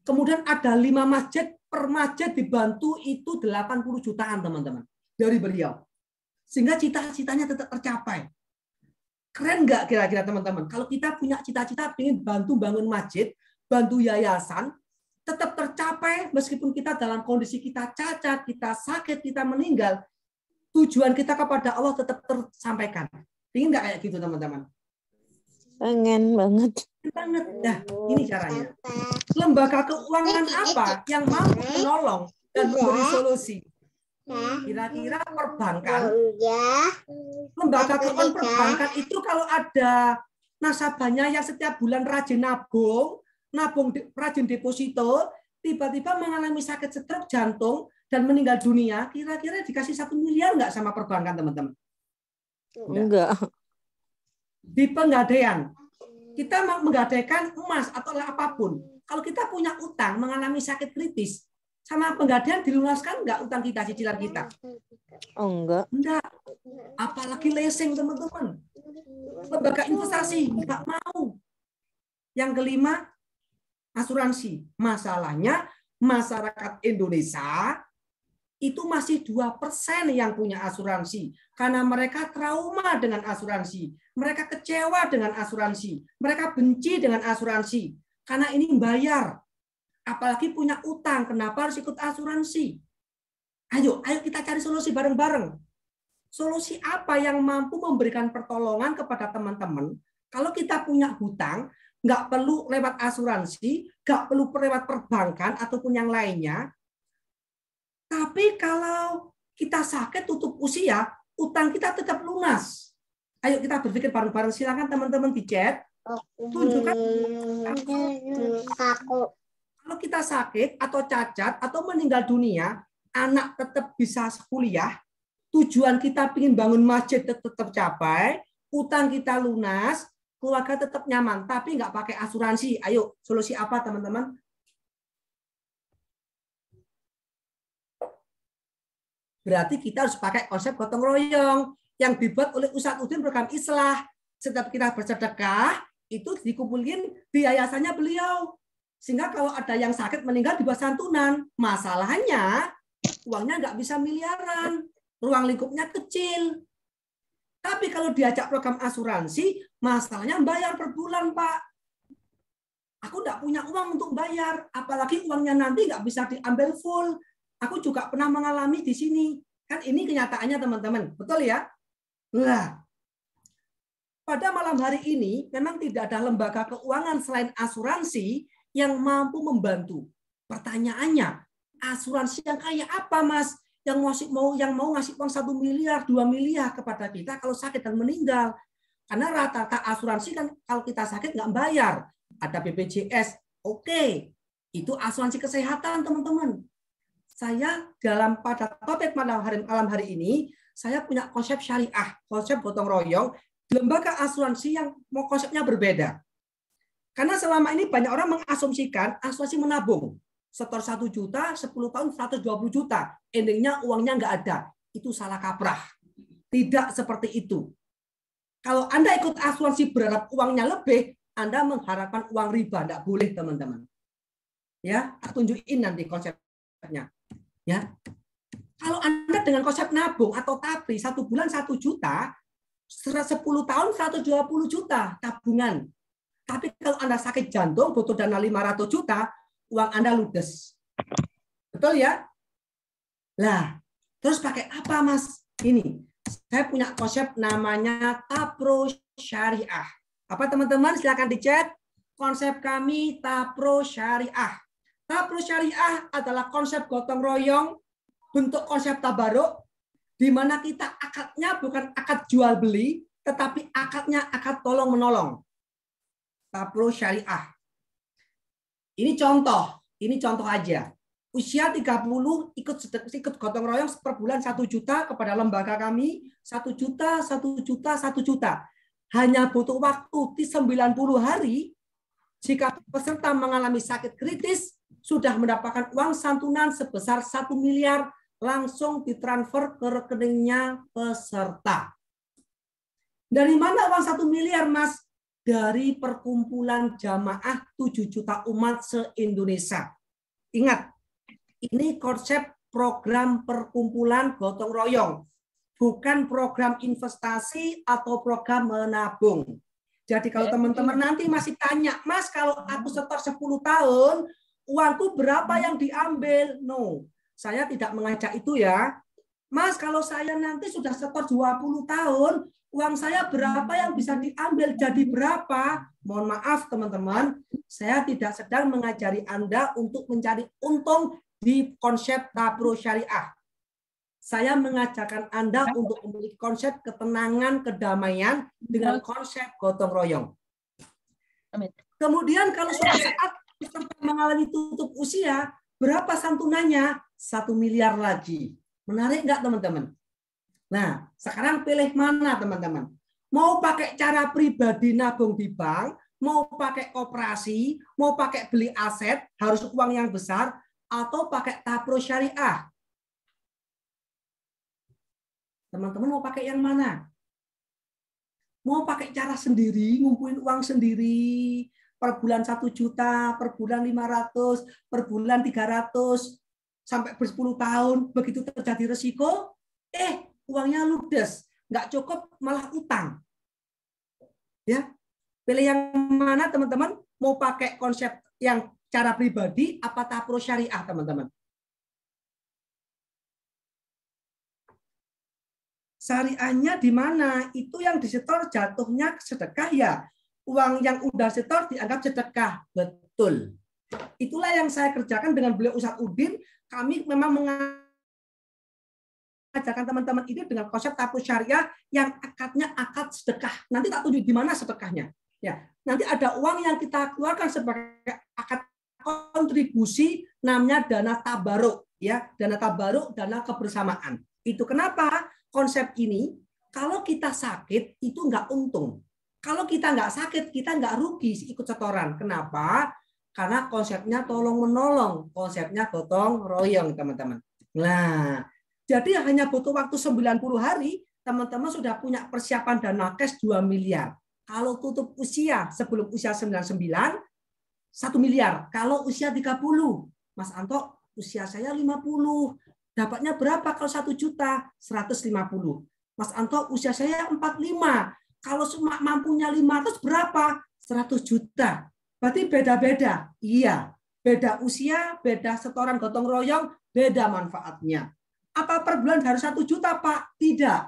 C: kemudian ada 5 masjid, per masjid dibantu itu 80 jutaan, teman-teman, dari beliau. Sehingga cita-citanya tetap tercapai. Keren nggak kira-kira, teman-teman? Kalau kita punya cita-cita ingin bantu bangun masjid, bantu yayasan, tetap tercapai meskipun kita dalam kondisi kita cacat, kita sakit, kita meninggal, tujuan kita kepada Allah tetap tersampaikan. Ingin nggak kayak gitu, teman-teman?
E: Pengen banget.
C: Banget. Nah, ini caranya. Lembaga keuangan apa yang mampu menolong dan memberi solusi? Kira-kira perbankan. Lembaga keuangan perbankan itu kalau ada nasabahnya yang setiap bulan rajin nabung rajin deposito, tiba-tiba mengalami sakit stroke jantung dan meninggal dunia, kira-kira dikasih 1 miliar nggak sama perbankan, teman-teman?
E: Enggak.
C: Di penggadaian, kita menggadaikan emas atau apapun. Kalau kita punya utang, mengalami sakit kritis, sama penggadaian dilunaskan nggak utang kita, cicilan kita?
E: Oh, enggak.
C: Enggak. Apalagi leasing, teman-teman. Lembaga investasi, nggak mau. Yang kelima, asuransi. Masalahnya, masyarakat Indonesia itu masih 2% yang punya asuransi. Karena mereka trauma dengan asuransi. Mereka kecewa dengan asuransi. Mereka benci dengan asuransi. Karena ini bayar. Apalagi punya utang. Kenapa harus ikut asuransi? Ayo kita cari solusi bareng-bareng. Solusi apa yang mampu memberikan pertolongan kepada teman-teman? Kalau kita punya hutang, nggak perlu lewat asuransi, nggak perlu lewat perbankan ataupun yang lainnya. Tapi kalau kita sakit tutup usia, utang kita tetap lunas. Ayo kita berpikir bareng-bareng. Silakan teman-teman di chat. Tunjukkan. Kalau kita sakit atau cacat atau meninggal dunia, anak tetap bisa kuliah. Tujuan kita ingin bangun masjid tetap capai. Utang kita lunas. Keluarga tetap nyaman, tapi nggak pakai asuransi. Ayo, solusi apa teman-teman? Berarti kita harus pakai konsep gotong royong yang dibuat oleh Ustadz Udin program Islah. Setiap kita bersedekah, itu dikumpulin di yayasannya beliau. Sehingga kalau ada yang sakit meninggal dibuat santunan. Masalahnya, uangnya nggak bisa miliaran. Ruang lingkupnya kecil. Tapi kalau diajak program asuransi, masalahnya bayar per bulan, Pak. Aku nggak punya uang untuk bayar. Apalagi uangnya nanti nggak bisa diambil full. Aku juga pernah mengalami di sini. Kan ini kenyataannya, teman-teman. Betul ya? Nah, pada malam hari ini, memang tidak ada lembaga keuangan selain asuransi yang mampu membantu. Pertanyaannya, asuransi yang kayak apa, Mas? Yang mau ngasih uang 1 miliar, 2 miliar kepada kita kalau sakit dan meninggal. Karena rata-rata asuransi kan kalau kita sakit nggak bayar. Ada BPJS, oke. Itu asuransi kesehatan, teman-teman. Saya pada topik malam hari ini, saya punya konsep syariah, konsep gotong royong, lembaga asuransi yang mau konsepnya berbeda. Karena selama ini banyak orang mengasumsikan asuransi menabung. Setor 1 juta, 10 tahun 120 juta. Endingnya uangnya nggak ada. Itu salah kaprah. Tidak seperti itu. Kalau Anda ikut asuransi berharap uangnya lebih, Anda mengharapkan uang riba. Nggak boleh, teman-teman. Ya, tak tunjukin nanti konsepnya. Ya. Kalau Anda dengan konsep nabung atau tabri, 1 bulan 1 juta, 10 tahun 120 juta tabungan. Tapi kalau Anda sakit jantung, butuh dana 500 juta, uang Anda ludes. Betul ya? Lah, terus pakai apa, Mas? Ini, saya punya konsep namanya Tapro Syariah. Apa teman-teman? Silakan di chat. Konsep kami Tapro Syariah. Tapro Syariah adalah konsep gotong royong, bentuk konsep tabaruk, di mana kita akadnya bukan akad jual beli, tetapi akadnya akad tolong menolong. Tapro Syariah. Ini contoh aja. Usia 30 ikut gotong royong per bulan 1 juta kepada lembaga kami, 1 juta, 1 juta, 1 juta. Hanya butuh waktu 90 hari, jika peserta mengalami sakit kritis, sudah mendapatkan uang santunan sebesar 1 miliar, langsung ditransfer ke rekeningnya peserta. Dari mana uang 1 miliar, Mas? Dari perkumpulan jamaah 7 juta umat se-Indonesia. Ingat, ini konsep program perkumpulan gotong royong, bukan program investasi atau program menabung. Jadi kalau teman-teman nanti masih tanya, Mas, kalau aku setor 10 tahun, uangku berapa yang diambil? No, saya tidak mengajak itu ya. Mas, kalau saya nanti sudah setor 20 tahun, uang saya berapa yang bisa diambil jadi berapa? Mohon maaf teman-teman, saya tidak sedang mengajari Anda untuk mencari untung di konsep Tapro Syariah. Saya mengajarkan Anda untuk memiliki konsep ketenangan, kedamaian dengan konsep gotong royong.
D: Amin.
C: Kemudian kalau suatu saat peserta mengalami tutup usia, berapa santunannya? 1 miliar lagi. Menarik nggak teman-teman? Nah, sekarang pilih mana teman-teman? Mau pakai cara pribadi nabung di bank, mau pakai koperasi, mau pakai beli aset, harus uang yang besar, atau pakai tabro syariah? Teman-teman mau pakai yang mana? Mau pakai cara sendiri, ngumpulin uang sendiri, per bulan 1 juta, per bulan 500, per bulan 300, sampai ber-10 tahun, begitu terjadi resiko, uangnya ludes, nggak cukup, malah utang. Ya, pilih yang mana teman-teman? Mau pakai konsep yang cara pribadi, apa tabro syariah teman-teman? Syariahnya di mana? Itu yang disetor jatuhnya sedekah ya. Uang yang udah setor dianggap sedekah. Betul. Itulah yang saya kerjakan dengan beliau Ustadz Udin. Kami memang mengajarkan teman-teman ini dengan konsep tabro syariah yang akadnya akad sedekah. Nanti tak tunjuk di mana sedekahnya. Ya, nanti ada uang yang kita keluarkan sebagai akad kontribusi, namanya dana tabaruk. Ya, dana tabaruk, dana kebersamaan. Itu kenapa? Konsep ini, kalau kita sakit, itu nggak untung. Kalau kita nggak sakit, kita nggak rugi ikut setoran. Kenapa? Karena konsepnya tolong-menolong. Konsepnya gotong royong, teman-teman. Nah, jadi hanya butuh waktu 90 hari, teman-teman sudah punya persiapan dana cash 2 miliar. Kalau tutup usia, sebelum usia 99, 1 miliar. Kalau usia 30, Mas Anto, usia saya 50. Dapatnya berapa kalau 1 juta? 150. Mas Anto, usia saya 45. Kalau mampunya 500 berapa? 100 juta. Berarti beda-beda. Iya. Beda usia, beda setoran gotong royong, beda manfaatnya. Apa per bulan harus 1 juta, Pak? Tidak.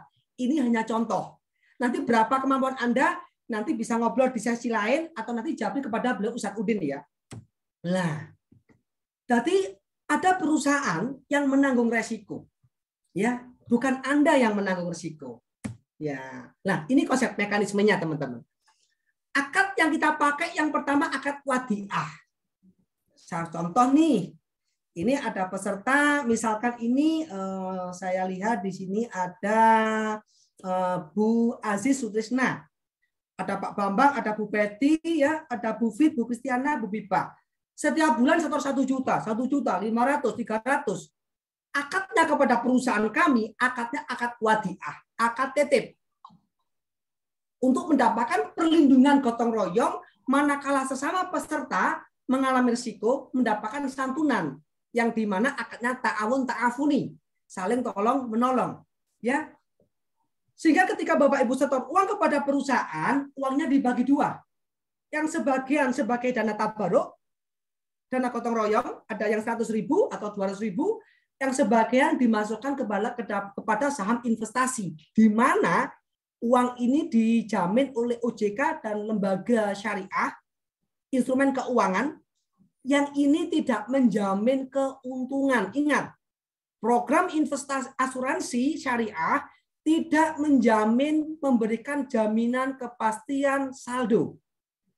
C: Ini hanya contoh. Nanti berapa kemampuan Anda, nanti bisa ngobrol di sesi lain, atau nanti jawab kepada beliau Ustadz Udin ya. Nah, jadi ada perusahaan yang menanggung resiko, ya, bukan Anda yang menanggung resiko, ya. Nah, ini konsep mekanismenya teman-teman. Akad yang kita pakai yang pertama akad wadiah. Saya contoh nih, ini ada peserta, misalkan ini saya lihat di sini ada Bu Aziz Sutrisna, ada Pak Bambang, ada Bu Betty, ya, ada Bu Fit, Bu Kristiana, Bu Bipa. Setiap bulan setor 1 juta, 1 juta, 500, 300. Akadnya kepada perusahaan kami, akadnya akad wadiah, akad titip. Untuk mendapatkan perlindungan gotong royong, manakala sesama peserta mengalami risiko, mendapatkan santunan. Yang dimana akadnya ta'awun ta'afuni, saling tolong menolong. Ya. Sehingga ketika Bapak Ibu setor uang kepada perusahaan, uangnya dibagi 2. Yang sebagian sebagai dana tabaruk, dana gotong royong, ada yang 100.000 atau 200.000, yang sebagian dimasukkan kepada saham investasi, di mana uang ini dijamin oleh OJK dan lembaga syariah, instrumen keuangan, yang ini tidak menjamin keuntungan. Ingat, program investasi asuransi syariah tidak menjamin memberikan jaminan kepastian saldo.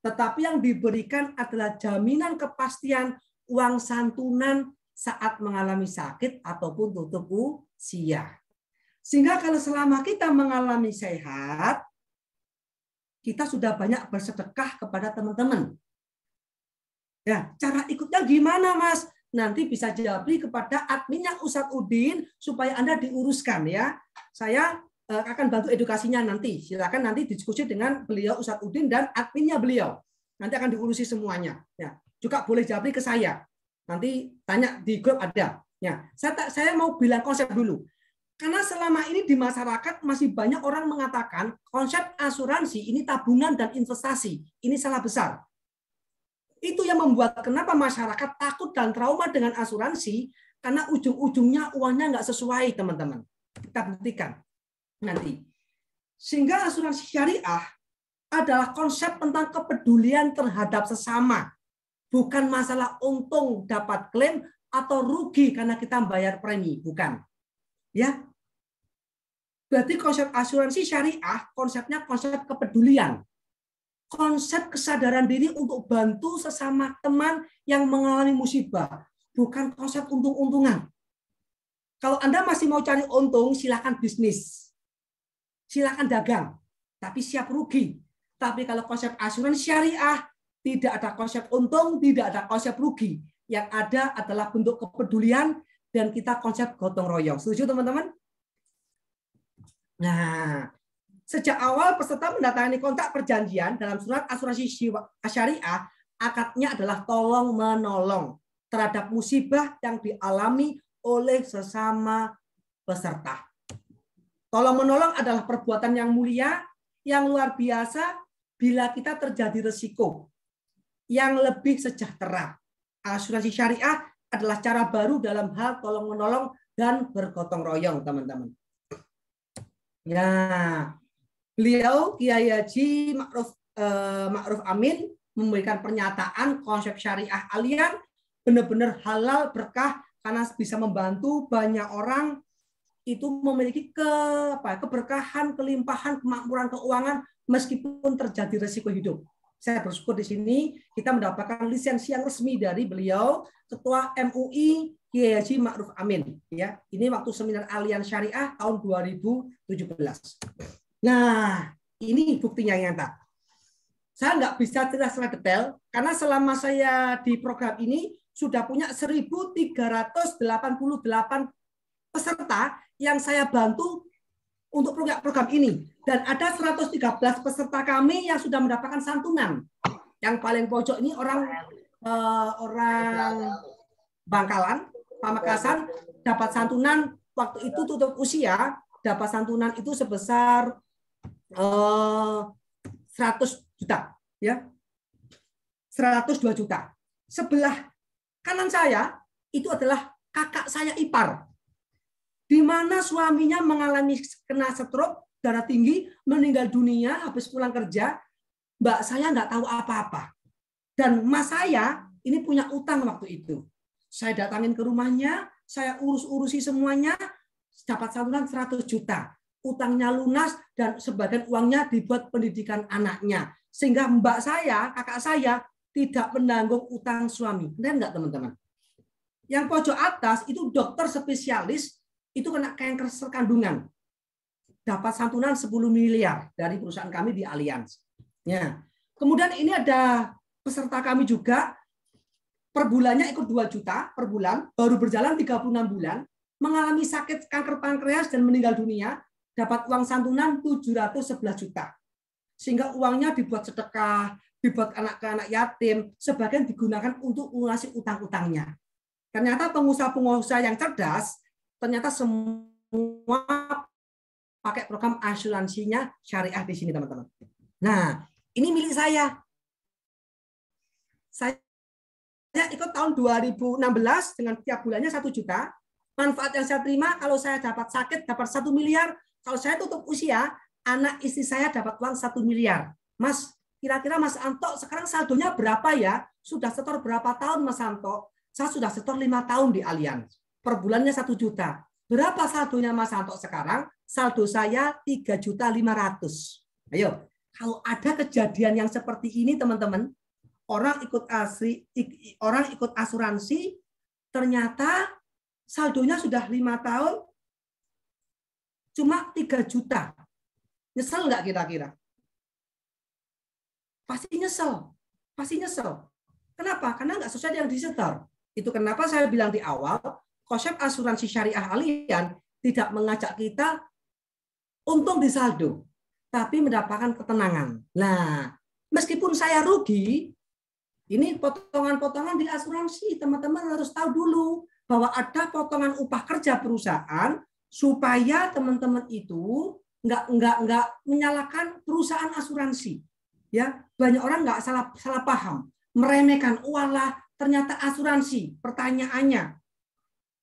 C: Tetapi yang diberikan adalah jaminan kepastian uang santunan saat mengalami sakit ataupun tutup usia. Sehingga kalau selama kita mengalami sehat, kita sudah banyak bersedekah kepada teman-teman. Ya, cara ikutnya gimana, Mas? Nanti bisa jawab kepada adminnya Ustadz Udin supaya Anda diuruskan ya. Saya akan bantu edukasinya nanti. Silakan nanti diskusi dengan beliau Ustadz Udin dan adminnya beliau. Nanti akan diurusi semuanya. Ya, juga boleh jawab ke saya. Nanti tanya di grup ada. Ya, saya mau bilang konsep dulu. Karena selama ini di masyarakat masih banyak orang mengatakan konsep asuransi ini tabungan dan investasi. Ini salah besar. Itu yang membuat kenapa masyarakat takut dan trauma dengan asuransi, karena ujung-ujungnya uangnya nggak sesuai, teman-teman. Kita buktikan nanti. Sehingga asuransi syariah adalah konsep tentang kepedulian terhadap sesama. Bukan masalah untung dapat klaim atau rugi karena kita membayar premi, bukan. Ya. Berarti konsep asuransi syariah konsepnya konsep kepedulian. konsep kesadaran diri untuk bantu sesama teman yang mengalami musibah, bukan konsep untung-untungan. Kalau Anda masih mau cari untung, silakan bisnis. Silakan dagang, tapi siap rugi. Tapi kalau konsep asuransi syariah, tidak ada konsep untung, tidak ada konsep rugi. Yang ada adalah bentuk kepedulian dan kita konsep gotong royong. Setuju teman-teman? Nah, sejak awal peserta mendatangani kontrak perjanjian dalam surat asuransi syariah, akadnya adalah tolong menolong terhadap musibah yang dialami oleh sesama peserta. Tolong menolong adalah perbuatan yang mulia, yang luar biasa bila kita terjadi risiko yang lebih sejahtera. Asuransi syariah adalah cara baru dalam hal tolong menolong dan bergotong royong, teman-teman. Ya. Beliau Kiai Haji Ma'ruf Amin memberikan pernyataan konsep syariah Allian benar-benar halal berkah karena bisa membantu banyak orang itu memiliki keberkahan, kelimpahan, kemakmuran keuangan meskipun terjadi risiko hidup. Saya bersyukur di sini kita mendapatkan lisensi yang resmi dari beliau Ketua MUI Kiai Haji Ma'ruf Amin. Ya, ini waktu seminar Allian Syariah tahun 2017. Nah, ini buktinya nyata. Saya nggak bisa cerita secara detail, karena selama saya di program ini sudah punya 1.388 peserta yang saya bantu untuk program ini. Dan ada 113 peserta kami yang sudah mendapatkan santunan. Yang paling pojok ini orang Bangkalan, Pamekasan, dapat santunan waktu itu tutup usia, dapat santunan itu sebesar 100 juta, ya, 102 juta. Sebelah kanan saya itu adalah kakak saya ipar, di mana suaminya mengalami kena stroke, darah tinggi, meninggal dunia habis pulang kerja. Mbak saya nggak tahu apa-apa, dan mas saya ini punya utang waktu itu. Saya datangin ke rumahnya, saya urus-urusi semuanya, dapat santunan 100 juta. Utangnya lunas dan sebagian uangnya dibuat pendidikan anaknya. Sehingga mbak saya, kakak saya, tidak menanggung utang suami. Benar nggak teman-teman? Yang pojok atas itu dokter spesialis, itu kena kanker kandungan. Dapat santunan 10 miliar dari perusahaan kami di Allianz. Ya. Kemudian ini ada peserta kami juga, per bulannya ikut 2 juta per bulan, baru berjalan 36 bulan, mengalami sakit kanker pankreas dan meninggal dunia, dapat uang santunan 711 juta. Sehingga uangnya dibuat sedekah, dibuat anak-anak yatim, sebagian digunakan untuk melunasi utang-utangnya. Ternyata pengusaha-pengusaha yang cerdas, ternyata semua pakai program asuransinya syariah di sini, teman-teman. Nah, ini milik saya. Saya ikut tahun 2016 dengan tiap bulannya 1 juta. Manfaat yang saya terima, kalau saya dapat sakit, dapat 1 miliar. Kalau saya tutup usia, anak istri saya dapat uang 1 miliar. Mas, kira-kira Mas Anto sekarang saldonya berapa ya? Sudah setor berapa tahun Mas Anto? Saya sudah setor 5 tahun di Allianz. Per bulannya 1 juta. Berapa saldonya Mas Anto sekarang? Saldo saya 3.500.000. Ayo, kalau ada kejadian yang seperti ini teman-teman, orang ikut asuransi, ternyata saldonya sudah 5 tahun, cuma 3 juta. Nyesel nggak kira-kira? Pasti nyesel. Pasti nyesel. Kenapa? Karena nggak sesuai yang disetor. Itu kenapa saya bilang di awal, konsep asuransi syariah Allian tidak mengajak kita untung di saldo, tapi mendapatkan ketenangan. Nah, meskipun saya rugi, ini potongan-potongan di asuransi, teman-teman harus tahu dulu bahwa ada potongan upah kerja perusahaan supaya teman-teman itu nggak menyalahkan perusahaan asuransi. Ya, banyak orang nggak salah paham, meremehkan. Walah, ternyata asuransi. Pertanyaannya,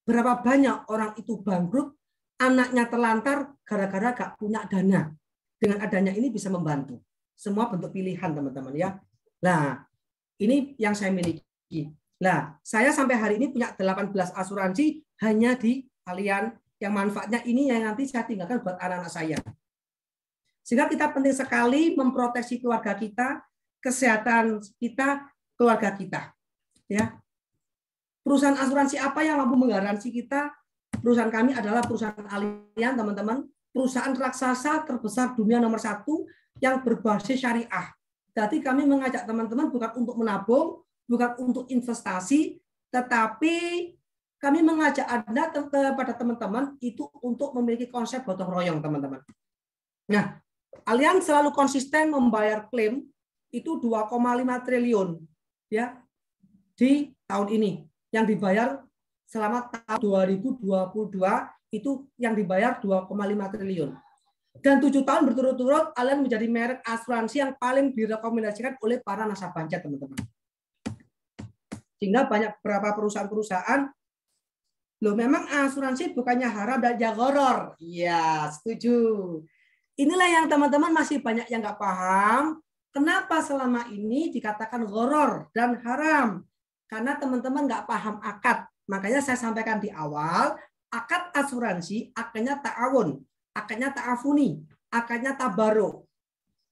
C: berapa banyak orang itu bangkrut, anaknya terlantar gara-gara nggak punya dana. Dengan adanya ini bisa membantu. Semua bentuk pilihan, teman-teman ya. Nah, ini yang saya miliki. Nah, saya sampai hari ini punya 18 asuransi hanya di Allianz, yang manfaatnya ini yang nanti saya tinggalkan buat anak-anak saya. Sehingga kita penting sekali memproteksi keluarga kita, kesehatan kita, keluarga kita. Ya. Perusahaan asuransi apa yang mampu menggaransi kita? Perusahaan kami adalah perusahaan Allianz, teman-teman. Perusahaan raksasa terbesar dunia nomor 1 yang berbasis syariah. Jadi kami mengajak teman-teman bukan untuk menabung, bukan untuk investasi, tetapi kami mengajak Anda kepada teman-teman itu untuk memiliki konsep gotong royong, teman-teman. Nah, Allianz selalu konsisten membayar klaim itu 2,5 triliun ya di tahun ini. Yang dibayar selama tahun 2022 itu yang dibayar 2,5 triliun. Dan 7 tahun berturut-turut Allianz menjadi merek asuransi yang paling direkomendasikan oleh para nasabahnya, teman-teman. Sehingga banyak beberapa perusahaan-perusahaan, loh memang asuransi bukannya haram dan jagoror. Iya, setuju. Inilah yang teman-teman masih banyak yang nggak paham. Kenapa selama ini dikatakan goror dan haram? Karena teman-teman nggak paham akad. Makanya saya sampaikan di awal, akad asuransi, akadnya ta'awun, akadnya ta'afuni, akadnya tabaruk.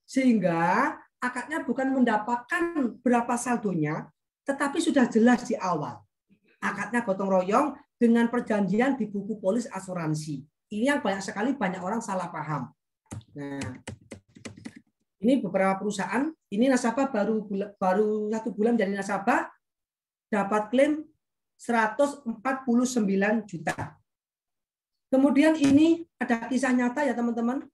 C: Sehingga akadnya bukan mendapatkan berapa saldonya, tetapi sudah jelas di awal. Akadnya gotong royong dengan perjanjian di buku polis asuransi. Ini yang banyak orang salah paham. Nah, ini beberapa perusahaan, ini nasabah baru 1 bulan dari nasabah dapat klaim 149 juta. Kemudian ini ada kisah nyata ya teman-teman.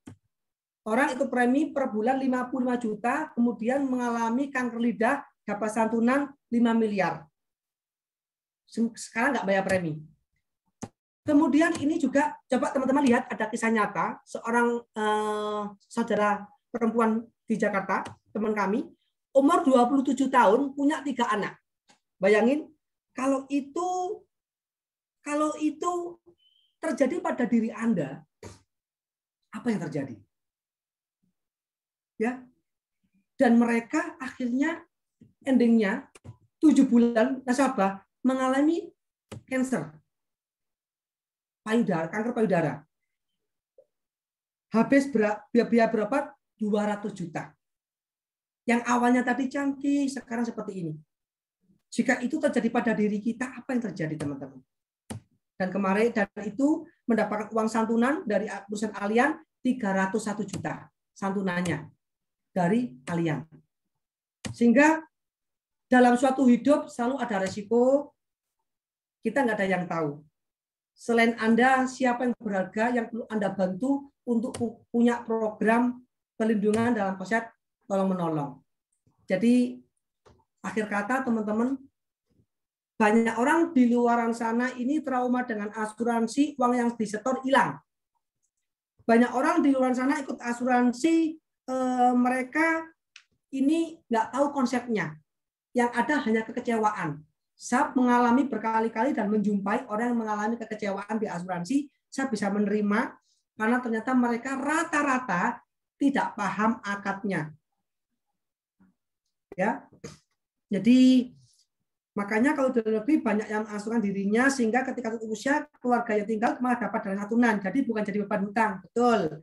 C: Orang itu premi per bulan 55 juta, kemudian mengalami kanker lidah, dapat santunan 5 miliar. Sekarang nggak bayar premi. Kemudian ini juga, coba teman-teman lihat ada kisah nyata, seorang saudara perempuan di Jakarta, teman kami, umur 27 tahun, punya 3 anak. Bayangin, kalau itu terjadi pada diri Anda, apa yang terjadi? Ya. Dan mereka akhirnya endingnya 7 bulan nasabah mengalami kanker payudara. Habis biaya berobat 200 juta. Yang awalnya tadi cantik, sekarang seperti ini. Jika itu terjadi pada diri kita, apa yang terjadi, teman-teman? Dan kemarin itu mendapatkan uang santunan dari perusahaan Allianz 301 juta santunannya dari Allianz. Sehingga dalam suatu hidup selalu ada resiko, kita nggak ada yang tahu. Selain Anda, siapa yang berharga yang perlu Anda bantu untuk punya program perlindungan dalam konsep tolong-menolong. Jadi, akhir kata teman-teman, banyak orang di luar sana ini trauma dengan asuransi, uang yang disetor hilang. Banyak orang di luar sana ikut asuransi, mereka ini nggak tahu konsepnya. Yang ada hanya kekecewaan. Saya mengalami berkali-kali dan menjumpai orang yang mengalami kekecewaan di asuransi, saya bisa menerima karena ternyata mereka rata-rata tidak paham akadnya. Ya. Jadi makanya kalau lebih banyak yang asuran dirinya sehingga ketika usia keluarga yang tinggal malah dapat dari santunan. Jadi bukan jadi beban hutang. Betul.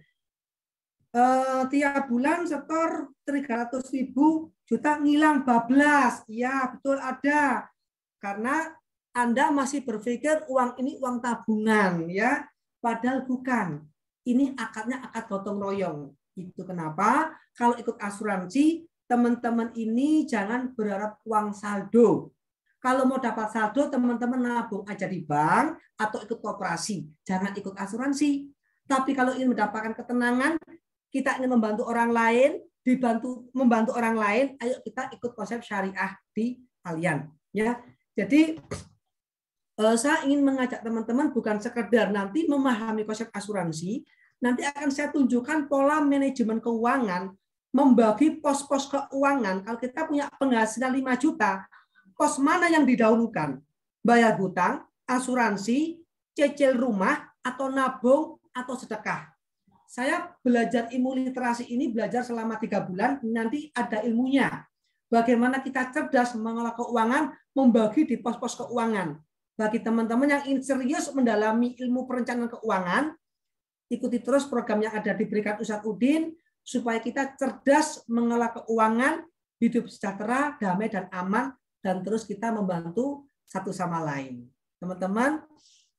C: Tiap bulan setor 300.000 juta ngilang bablas. Ya, betul ada. Karena Anda masih berpikir uang ini uang tabungan, ya. Padahal bukan. Ini akadnya akad gotong royong. Itu kenapa kalau ikut asuransi, teman-teman ini jangan berharap uang saldo. Kalau mau dapat saldo, teman-teman nabung aja di bank atau ikut koperasi. Jangan ikut asuransi. Tapi kalau ingin mendapatkan ketenangan, kita ingin membantu orang lain, membantu orang lain, ayo kita ikut konsep syariah di Allianz. Ya. Jadi saya ingin mengajak teman-teman bukan sekedar nanti memahami konsep asuransi, nanti akan saya tunjukkan pola manajemen keuangan, membagi pos-pos keuangan. Kalau kita punya penghasilan 5 juta, pos mana yang didahulukan? Bayar hutang, asuransi, cicil rumah, atau nabung, atau sedekah. Saya belajar ilmu literasi ini, belajar selama 3 bulan, nanti ada ilmunya. Bagaimana kita cerdas mengelola keuangan, membagi di pos-pos keuangan. Bagi teman-teman yang ingin serius mendalami ilmu perencanaan keuangan, ikuti terus program yang ada diberikan Ustadz Udin, supaya kita cerdas mengelola keuangan, hidup sejahtera, damai dan aman, dan terus kita membantu satu sama lain. Teman-teman,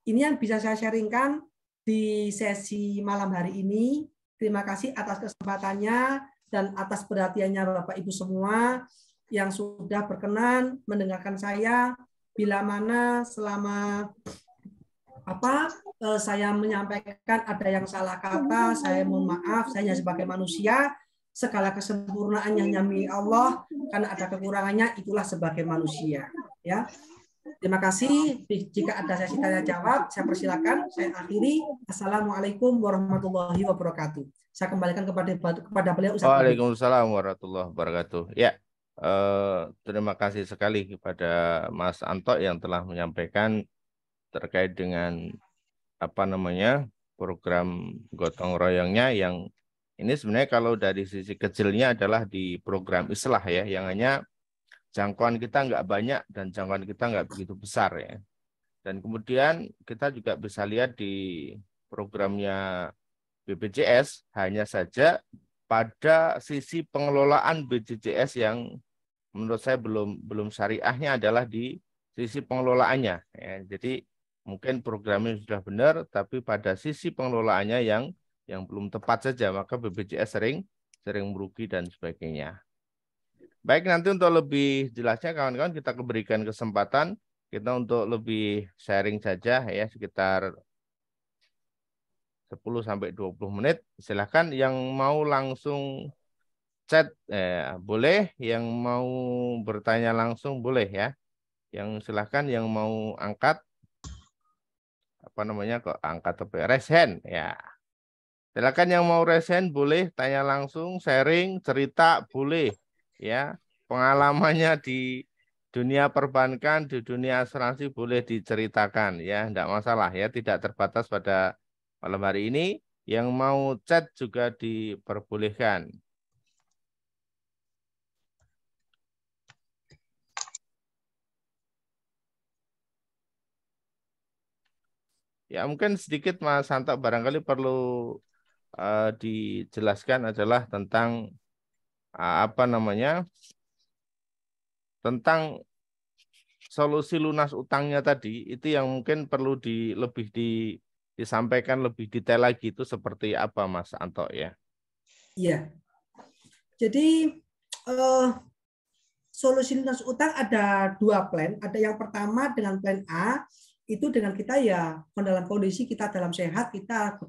C: ini yang bisa saya sharingkan di sesi malam hari ini. Terima kasih atas kesempatannya dan atas perhatiannya Bapak Ibu semua yang sudah berkenan mendengarkan saya. Bila mana selama saya menyampaikan ada yang salah kata, saya mohon maaf, saya sebagai manusia, segala kesempurnaannya hanya milik Allah, karena ada kekurangannya itulah sebagai manusia. Ya. Terima kasih. Jika ada sesi tanya jawab, saya persilakan. Saya akhiri. Assalamualaikum warahmatullahi wabarakatuh. Saya kembalikan kepada beliau Ustaz.
A: Waalaikumsalam warahmatullahi wabarakatuh. Ya, terima kasih sekali kepada Mas Anto yang telah menyampaikan terkait dengan program gotong royongnya, yang ini sebenarnya kalau dari sisi kecilnya adalah di program Islah ya, yang hanya jangkauan kita nggak banyak dan jangkauan kita nggak begitu besar ya. Dan kemudian kita juga bisa lihat di programnya BPJS, hanya saja pada sisi pengelolaan BPJS yang menurut saya belum syariahnya adalah di sisi pengelolaannya. Ya. Jadi mungkin programnya sudah benar, tapi pada sisi pengelolaannya yang belum tepat saja, maka BPJS sering merugi dan sebagainya. Baik, nanti untuk lebih jelasnya kawan-kawan kita berikan kesempatan kita untuk lebih sharing saja ya, sekitar 10-20 menit. Silahkan yang mau langsung chat boleh, yang mau bertanya langsung boleh ya. Yang silahkan yang mau angkat raise hand ya. Silahkan yang mau raise hand boleh, tanya langsung, sharing, cerita boleh. Ya, pengalamannya di dunia perbankan, di dunia asuransi boleh diceritakan ya, enggak masalah ya, tidak terbatas pada malam hari ini. Yang mau chat juga diperbolehkan. Ya, mungkin sedikit Mas Santo barangkali perlu dijelaskan adalah tentang tentang solusi lunas utangnya tadi, itu yang mungkin perlu disampaikan lebih detail lagi, itu seperti apa Mas Anto ya?
C: Iya. Jadi solusi lunas utang ada 2 plan. Ada yang pertama dengan plan A, itu dengan kita ya dalam kondisi kita dalam sehat, kita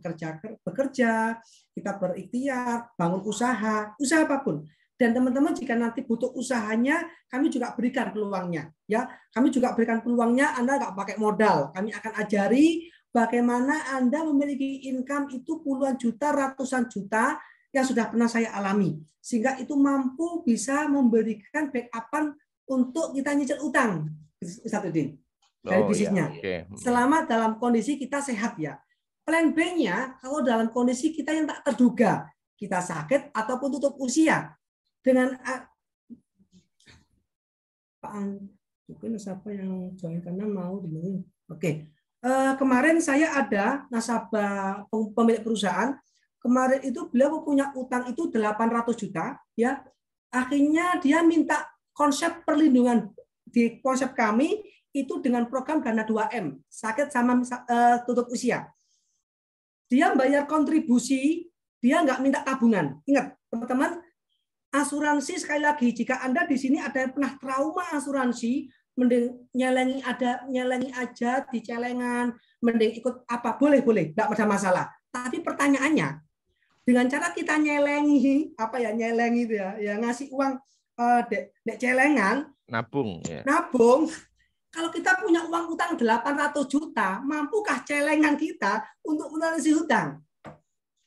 C: bekerja, kita berikhtiar, bangun usaha apapun. Dan teman-teman jika nanti butuh usahanya, kami juga berikan peluangnya. Ya, kami juga berikan peluangnya. Anda nggak pakai modal. Kami akan ajari bagaimana Anda memiliki income itu puluhan juta, ratusan juta yang sudah pernah saya alami. Sehingga itu mampu bisa memberikan backup-an untuk kita nyicil utang. Ustaz Udin. Dari bisnisnya.
A: Ya, okay.
C: Selama dalam kondisi kita sehat ya. Plan B-nya kalau dalam kondisi kita yang tak terduga, kita sakit ataupun tutup usia. Dengan mungkin siapa yang join karena mau dimulai. Oke. Kemarin saya ada nasabah pemilik perusahaan. Kemarin itu beliau punya utang itu 800 juta ya. Akhirnya dia minta konsep perlindungan di konsep kami itu dengan program dana 2M, sakit sama tutup usia. Dia bayar kontribusi, dia nggak minta tabungan. Ingat, teman-teman, asuransi sekali lagi, jika Anda di sini ada yang pernah trauma asuransi, mending nyelengi aja di celengan, mending ikut apa, boleh, nggak ada masalah. Tapi pertanyaannya, dengan cara kita nyelengi itu ya ngasih uang dek celengan,
A: nabung ya.
C: Nabung. Kalau kita punya uang utang 800 juta, mampukah celengan kita untuk melunasi hutang?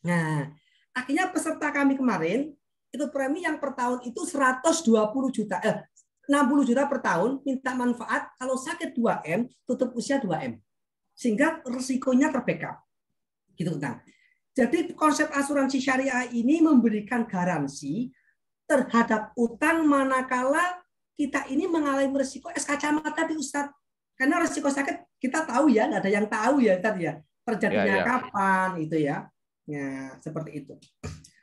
C: Nah, akhirnya peserta kami kemarin, itu premi yang per tahun itu 120 juta, 60 juta per tahun, minta manfaat, kalau sakit 2M, tutup usia 2M. Sehingga risikonya terbackup. Gitu kan. Jadi konsep asuransi syariah ini memberikan garansi terhadap utang manakala kita ini mengalami risiko es kacamata tadi Ustadz. Karena risiko sakit kita tahu ya, nggak ada yang tahu ya tadi ya. Terjadinya kapan itu ya. Ya, seperti itu.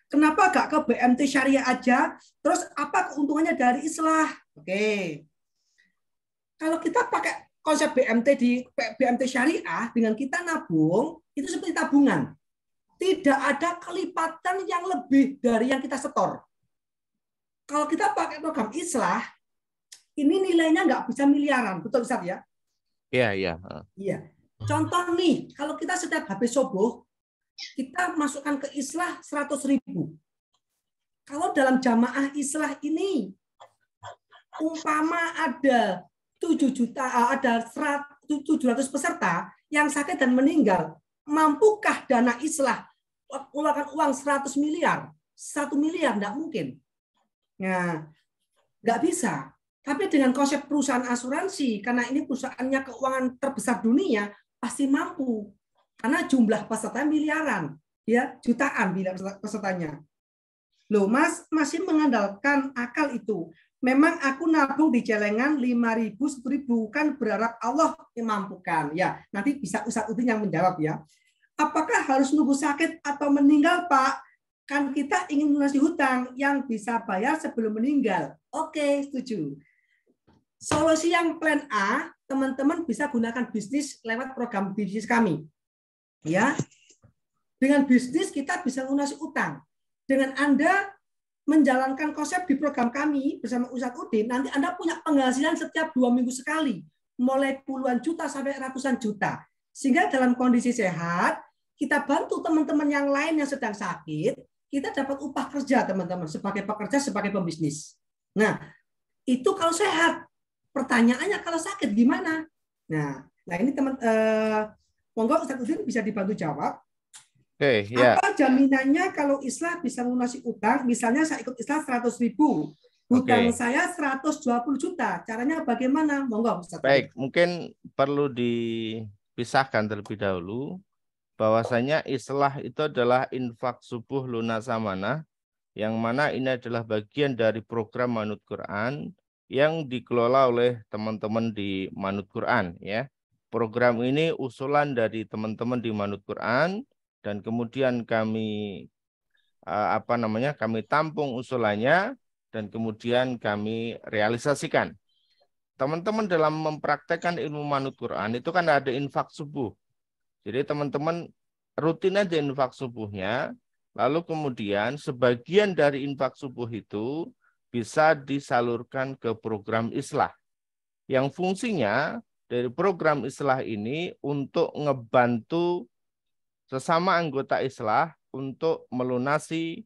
C: Kenapa gak ke BMT Syariah aja? Terus apa keuntungannya dari islah? Oke. Kalau kita pakai konsep BMT di BMT Syariah dengan kita nabung, itu seperti tabungan. Tidak ada kelipatan yang lebih dari yang kita setor. Kalau kita pakai program islah, ini nilainya nggak bisa miliaran, betul Ustaz ya?
A: Iya, iya.
C: Iya. Contoh nih, kalau kita setiap habis subuh, kita masukkan ke islah 100.000. Kalau dalam jamaah islah ini, umpama ada 7 juta, ada 700 peserta yang sakit dan meninggal, mampukah dana islah mengeluarkan uang 100 miliar? 1 miliar enggak mungkin. Nah, enggak bisa. Tapi dengan konsep perusahaan asuransi, karena ini perusahaannya keuangan terbesar dunia, pasti mampu. Karena jumlah pesertanya miliaran, ya jutaan bila pesertanya. Loh, Mas masih mengandalkan akal itu. Memang aku nabung di celengan 5.000, 10.000, kan berharap Allah yang mampukan. Ya, nanti bisa Ustadz Udin yang menjawab ya. Apakah harus nunggu sakit atau meninggal, Pak? Kan kita ingin melunasi hutang yang bisa bayar sebelum meninggal. Oke, setuju. Solusi yang plan A, teman-teman bisa gunakan bisnis lewat program bisnis kami. Ya, dengan bisnis kita bisa melunasi utang. Dengan Anda menjalankan konsep di program kami bersama Ustadz Udin, nanti Anda punya penghasilan setiap 2 minggu sekali, mulai puluhan juta sampai ratusan juta. Sehingga dalam kondisi sehat, kita bantu teman-teman yang lain yang sedang sakit, kita dapat upah kerja teman-teman sebagai pekerja, sebagai pembisnis. Nah, itu kalau sehat. Pertanyaannya kalau sakit gimana? Nah ini teman, monggo Ustadz Udin bisa dibantu jawab.
A: Oke, ya.
C: Apa jaminannya kalau islah bisa melunasi utang? Misalnya saya ikut islah 100.000, hutang saya 120 juta. Caranya bagaimana? Monggo Ustadz.
A: Baik, mungkin perlu dipisahkan terlebih dahulu bahwasanya islah itu adalah infak subuh lunas amanah, yang mana ini adalah bagian dari program Manut Quran yang dikelola oleh teman-teman di Manut Quran ya. Program ini usulan dari teman-teman di Manut Quran dan kemudian kami kami tampung usulannya dan kemudian kami realisasikan. Teman-teman dalam mempraktekkan ilmu Manut Quran itu kan ada infak subuh. Jadi teman-teman rutin aja infak subuhnya, lalu kemudian sebagian dari infak subuh itu bisa disalurkan ke program islah. Yang fungsinya dari program islah ini untuk ngebantu sesama anggota islah untuk melunasi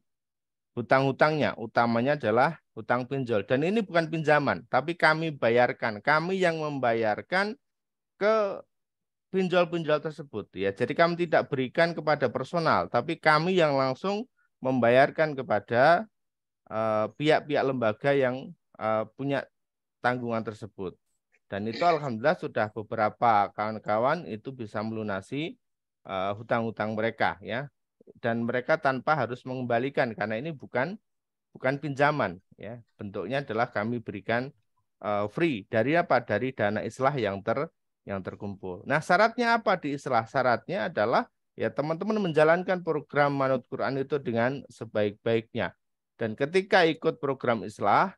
A: hutang-hutangnya. Utamanya adalah hutang pinjol. Dan ini bukan pinjaman, tapi kami bayarkan. Kami yang membayarkan ke pinjol-pinjol tersebut. Ya, jadi kami tidak berikan kepada personal, tapi kami yang langsung membayarkan kepada pihak-pihak lembaga yang punya tanggungan tersebut. Dan itu alhamdulillah sudah beberapa kawan-kawan itu bisa melunasi hutang-hutang mereka ya. Dan mereka tanpa harus mengembalikan karena ini bukan pinjaman ya. Bentuknya adalah kami berikan free dari apa? Dari dana islah yang terkumpul. Nah, syaratnya apa di islah? Syaratnya adalah ya teman-teman menjalankan program Manut Quran itu dengan sebaik-baiknya. Dan ketika ikut program islah,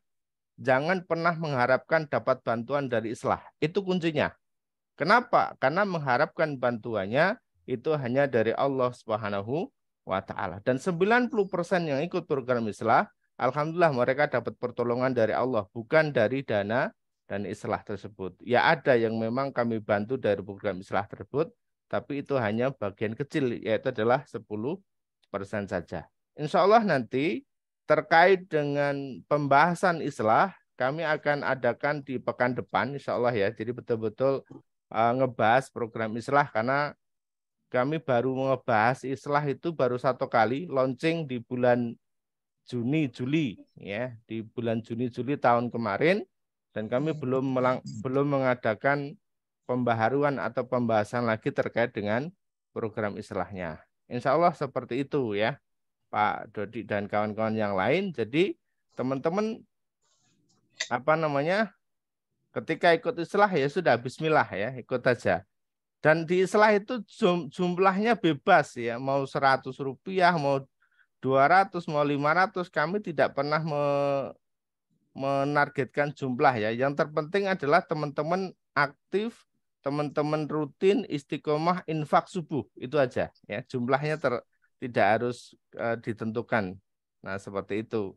A: jangan pernah mengharapkan dapat bantuan dari islah. Itu kuncinya. Kenapa? Karena mengharapkan bantuannya itu hanya dari Allah Subhanahu wa Ta'ala. Dan 90% yang ikut program islah, alhamdulillah mereka dapat pertolongan dari Allah, bukan dari dana dan islah tersebut. Ya ada yang memang kami bantu dari program islah tersebut, tapi itu hanya bagian kecil, yaitu adalah 10% saja. Insya Allah nanti terkait dengan pembahasan islah, kami akan adakan di pekan depan, insya Allah ya. Jadi betul-betul ngebahas program islah, karena kami baru ngebahas islah itu baru 1 kali, launching di bulan Juni-Juli ya, di bulan Juni-Juli tahun kemarin, dan kami belum mengadakan pembaharuan atau pembahasan lagi terkait dengan program islahnya. Insya Allah seperti itu ya, Pak Dodi dan kawan-kawan yang lain. Jadi teman-teman ketika ikut islah ya sudah bismillah ya, ikut aja. Dan di islah itu jumlahnya bebas ya, mau 100 rupiah, mau 200 mau 500, kami tidak pernah menargetkan jumlah ya. Yang terpenting adalah teman-teman aktif, teman-teman rutin istiqomah infak subuh, itu aja ya. Jumlahnya tidak harus ditentukan. Nah, seperti itu.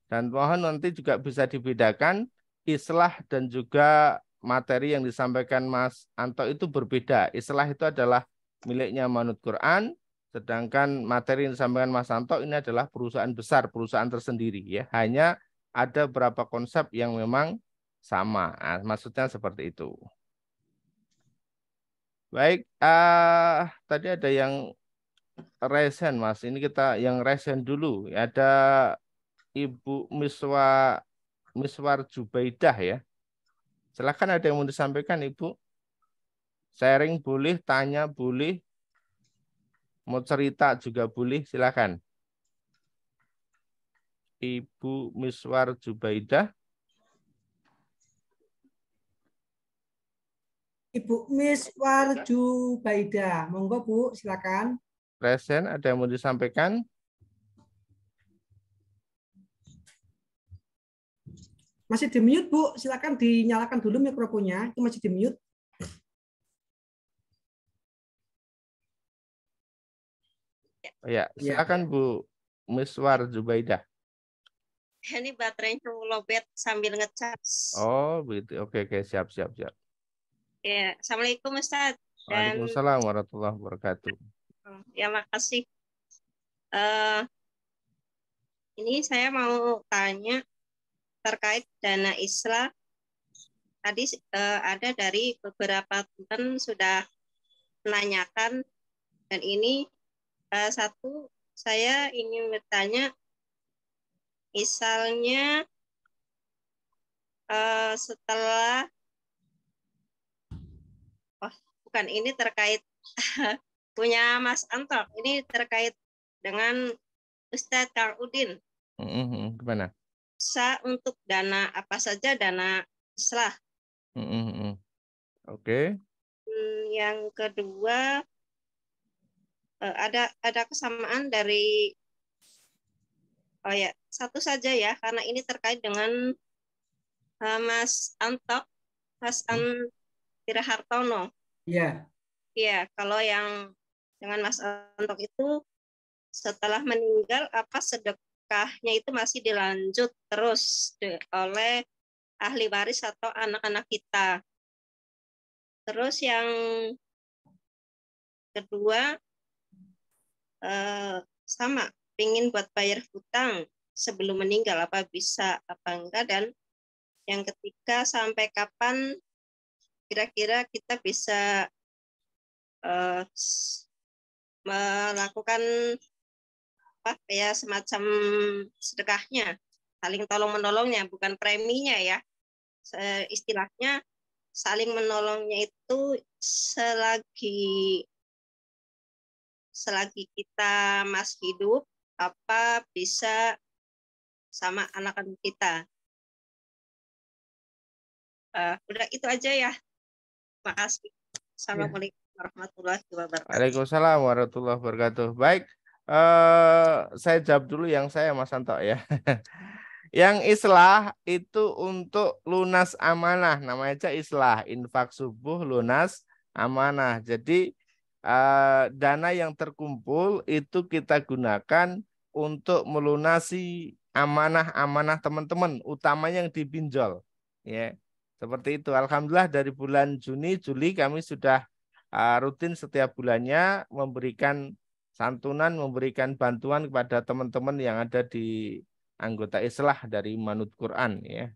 A: Dan mohon nanti juga bisa dibedakan islah dan juga materi yang disampaikan Mas Anto itu berbeda. Islah itu adalah miliknya Manut Quran, sedangkan materi yang disampaikan Mas Anto ini adalah perusahaan besar, perusahaan tersendiri ya. Hanya ada beberapa konsep yang memang sama. Nah, maksudnya seperti itu. Baik, tadi ada yang resen Mas. Ini kita yang resen dulu. Ada Ibu Miswar Jubaidah ya. Silakan, ada yang mau disampaikan Ibu. Sharing boleh, tanya boleh, mau cerita juga boleh, silakan. Ibu Miswar Jubaidah.
C: Ibu Miswar Jubaidah, monggo Bu, silakan.
A: Present, ada yang mau disampaikan?
C: Masih di mute Bu, silakan dinyalakan dulu mikrofonnya, itu masih di mute.
A: Ya, silakan Bu Miswar Jubaidah.
F: Ini baterainya lowbat sambil ngecas.
A: Oh, begitu. Oke, siap.
F: Ya, Assalamualaikum Ustaz.
A: Waalaikumsalam warahmatullahi wabarakatuh.
F: Ya, makasih. Ini saya mau tanya terkait dana islah. Tadi ada dari beberapa teman sudah menanyakan, dan ini satu saya ingin bertanya, misalnya setelah bukan ini terkait punya Mas Anto, ini terkait dengan Ustadz Kang Udin.
A: Gimana?
F: Untuk dana apa saja dana islah.
A: Oke.
F: Yang kedua, ada kesamaan dari satu saja ya, karena ini terkait dengan Mas Anto, Mas Antira Hartono.
C: Iya.
F: Iya, kalau yang dengan Mas Anto itu setelah meninggal, apa sedekahnya itu masih dilanjut terus oleh ahli waris atau anak-anak kita. Terus yang kedua, sama, pingin buat bayar hutang sebelum meninggal, apa bisa apa enggak, dan yang ketiga, sampai kapan kira-kira kita bisa melakukan semacam sedekahnya, saling tolong menolongnya, bukan preminya ya, istilahnya saling menolongnya itu selagi kita masih hidup, apa bisa sama anak-anak kita. Udah itu aja ya. Makasih. Assalamualaikum warahmatullahi wabarakatuh.
A: Waalaikumsalam warahmatullahi wabarakatuh. Baik, saya jawab dulu yang saya Mas Anto ya. Yang islah itu untuk lunas amanah, namanya aja islah, infak subuh lunas amanah. Jadi dana yang terkumpul itu kita gunakan untuk melunasi amanah-amanah teman-teman, utamanya yang dipinjol. Ya, seperti itu. Alhamdulillah dari bulan Juni, Juli kami sudah rutin setiap bulannya memberikan santunan, memberikan bantuan kepada teman-teman yang ada di anggota islah dari Manut Quran ya.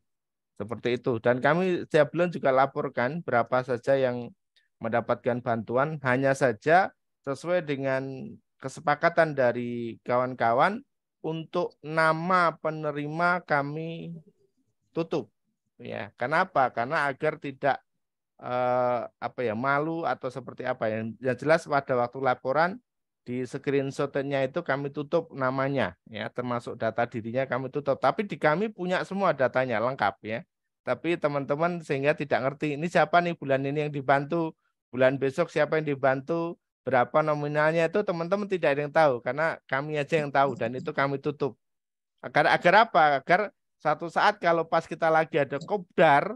A: Seperti itu. Dan kami setiap bulan juga laporkan berapa saja yang mendapatkan bantuan, hanya saja sesuai dengan kesepakatan dari kawan-kawan untuk nama penerima kami tutup. Ya, kenapa? Karena agar tidak malu atau seperti apa. Yang jelas pada waktu laporan di screenshot-nya itu kami tutup namanya ya, termasuk data dirinya kami tutup. Tapi di kami punya semua datanya lengkap ya. Tapi teman-teman sehingga tidak ngerti ini siapa nih bulan ini yang dibantu, bulan besok siapa yang dibantu, berapa nominalnya itu teman-teman tidak ada yang tahu karena kami aja yang tahu dan itu kami tutup. Agar apa? Agar satu saat kalau pas kita lagi ada kopdar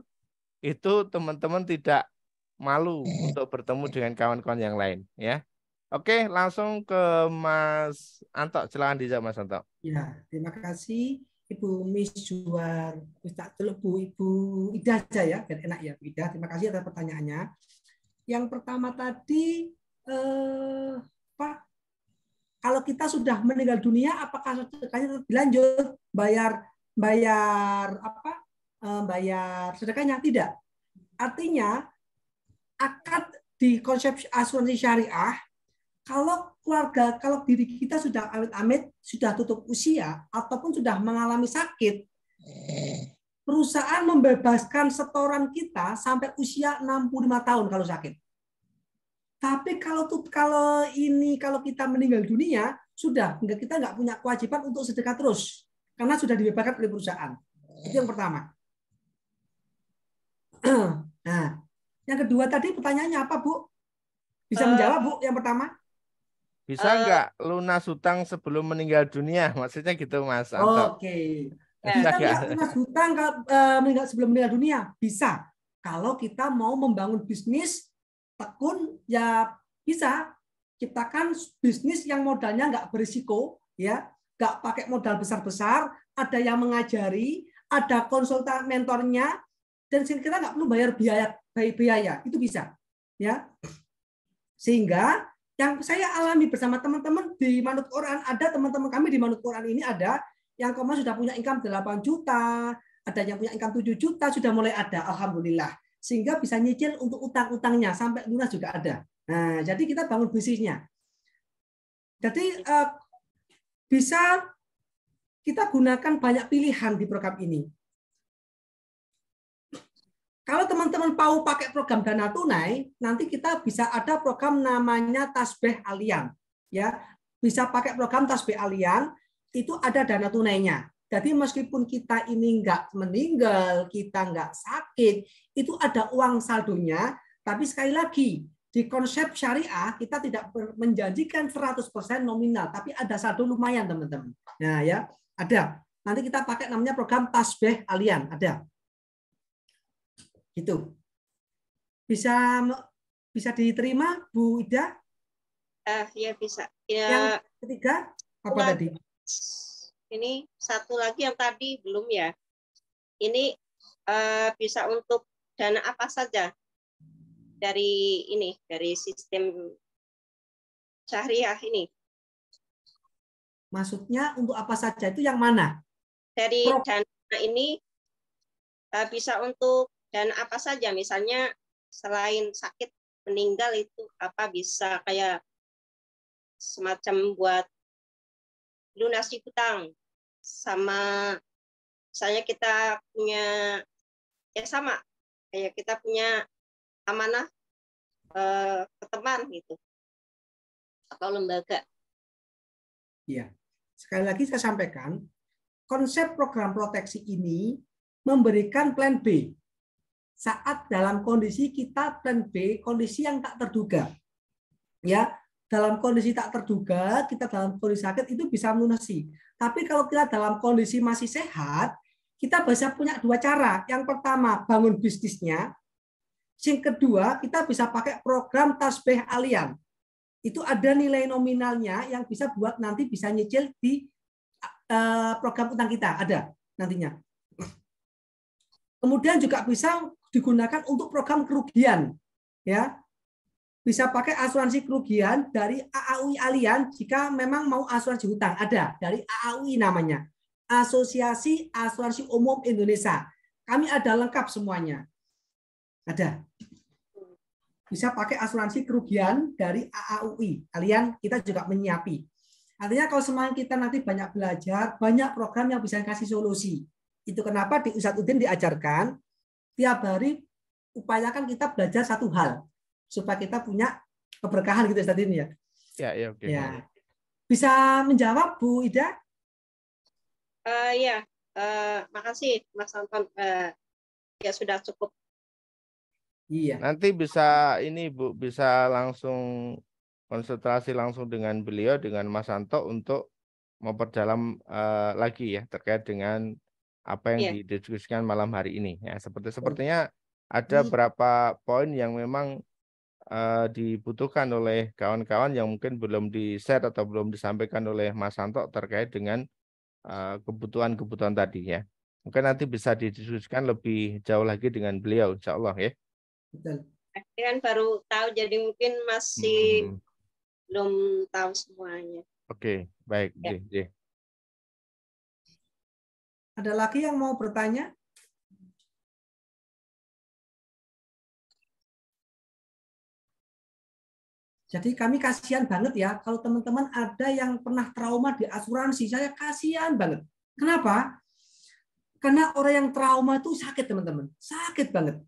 A: itu teman-teman tidak malu untuk bertemu dengan kawan-kawan yang lain ya. Oke, langsung ke Mas Anto. Silakan dijawab Mas Anto.
C: Ya, terima kasih Ibu Miss Juar. Ibu Ida aja ya, biar enak ya Bu Ida. Terima kasih atas pertanyaannya. Yang pertama tadi Pak, kalau kita sudah meninggal dunia, apakah sedekahnya tetap dilanjut bayar sedekahnya? Tidak. Artinya akad di konsep asuransi syariah, kalau diri kita sudah amit-amit sudah tutup usia ataupun sudah mengalami sakit, perusahaan membebaskan setoran kita sampai usia 65 tahun kalau sakit. Tapi kalau kita meninggal dunia, sudah kita nggak punya kewajiban untuk sedekah terus karena sudah dibebaskan oleh perusahaan. Itu yang pertama. Nah, yang kedua tadi pertanyaannya apa, Bu? Bisa menjawab, Bu, yang pertama?
A: Bisa nggak lunas hutang sebelum meninggal dunia? Maksudnya gitu, Mas Anto.
C: Oke.
A: Bisa
C: Kita
A: nggak?
C: lunas hutang sebelum meninggal dunia? Bisa. Kalau kita mau membangun bisnis tekun, ya bisa ciptakan bisnis yang modalnya nggak berisiko, ya, nggak pakai modal besar-besar, ada yang mengajari, ada konsultan mentornya, dan kita nggak perlu bayar biaya, itu bisa, ya. Sehingga yang saya alami bersama teman-teman di Manut Quran, ada teman-teman kami di Manut Quran ini ada yang kemarin sudah punya income 8 juta, ada yang punya income 7 juta, sudah mulai ada, alhamdulillah. Sehingga bisa nyicil untuk utang-utangnya sampai lunas juga ada. Nah, jadi kita bangun bisnisnya. Jadi bisa kita gunakan banyak pilihan di program ini. Kalau teman-teman mau pakai program dana tunai, nanti kita bisa ada program namanya Tasbih Alian. Ya, bisa pakai program Tasbih Alian, itu ada dana tunainya. Jadi meskipun kita ini nggak meninggal, kita nggak sakit, itu ada uang saldonya, tapi sekali lagi, di konsep syariah, kita tidak menjanjikan 100% nominal, tapi ada saldo lumayan, teman-teman. Nah, ya, ada. Nanti kita pakai namanya program Tasbih Alian, ada. Itu. Bisa diterima, Bu Ida?
F: Ya bisa. Ya,
C: yang ketiga, apa tadi?
F: Ini satu lagi yang tadi belum ya. Ini bisa untuk dana apa saja dari sistem syariah ini.
C: Maksudnya untuk apa saja itu yang mana?
F: Dari dana ini bisa untuk dana apa saja, misalnya selain sakit meninggal itu apa bisa kayak semacam buat lunasi hutang, sama misalnya kita punya ya sama kayak kita punya amanah ke teman gitu atau lembaga.
C: Iya. Sekali lagi saya sampaikan, konsep program proteksi ini memberikan plan B. Saat dalam kondisi kita plan B, kondisi yang tak terduga. Ya, dalam kondisi tak terduga, kita dalam kondisi sakit itu bisa melunasi. Tapi kalau kita dalam kondisi masih sehat, kita bisa punya dua cara. Yang pertama, bangun bisnisnya. Yang kedua, kita bisa pakai program Tasbih Alian. Itu ada nilai nominalnya yang bisa buat nanti bisa nyicil di program utang kita. Ada nantinya. Kemudian juga bisa digunakan untuk program kerugian. Ya, bisa pakai asuransi kerugian dari AAUI Alian jika memang mau asuransi hutang. Ada dari AAUI namanya. Asosiasi Asuransi Umum Indonesia. Kami ada lengkap semuanya. Ada. Bisa pakai asuransi kerugian dari AAUI. Alian kita juga menyiapi. Artinya kalau semakin kita nanti banyak belajar, banyak program yang bisa kasih solusi. Itu kenapa di Ustadz Udin diajarkan tiap hari upayakan kita belajar satu hal. Supaya kita punya keberkahan gitu tadi ini ya.
A: Ya, oke.
C: Ya. Bisa menjawab Bu Ida?
F: Ya, makasih Mas Anton. Ya sudah cukup.
C: Iya.
A: Nanti bisa ini Bu, bisa langsung konsultasi langsung dengan beliau, dengan Mas Anto untuk memperdalam lagi ya terkait dengan apa yang didiskusikan malam hari ini. Ya, sepertinya ada beberapa poin yang memang dibutuhkan oleh kawan-kawan yang mungkin belum di-share atau belum disampaikan oleh Mas Anto terkait dengan kebutuhan-kebutuhan tadi ya. Mungkin nanti bisa didiskusikan lebih jauh lagi dengan beliau, insya Allah ya.
C: Betul.
F: Kan baru tahu, jadi mungkin masih belum tahu semuanya.
A: Oke, baik.
F: Ya.
C: Ada lagi yang mau bertanya? Jadi kami kasihan banget ya kalau teman-teman ada yang pernah trauma di asuransi. Saya kasihan banget. Kenapa? Karena orang yang trauma itu sakit, teman-teman. Sakit banget.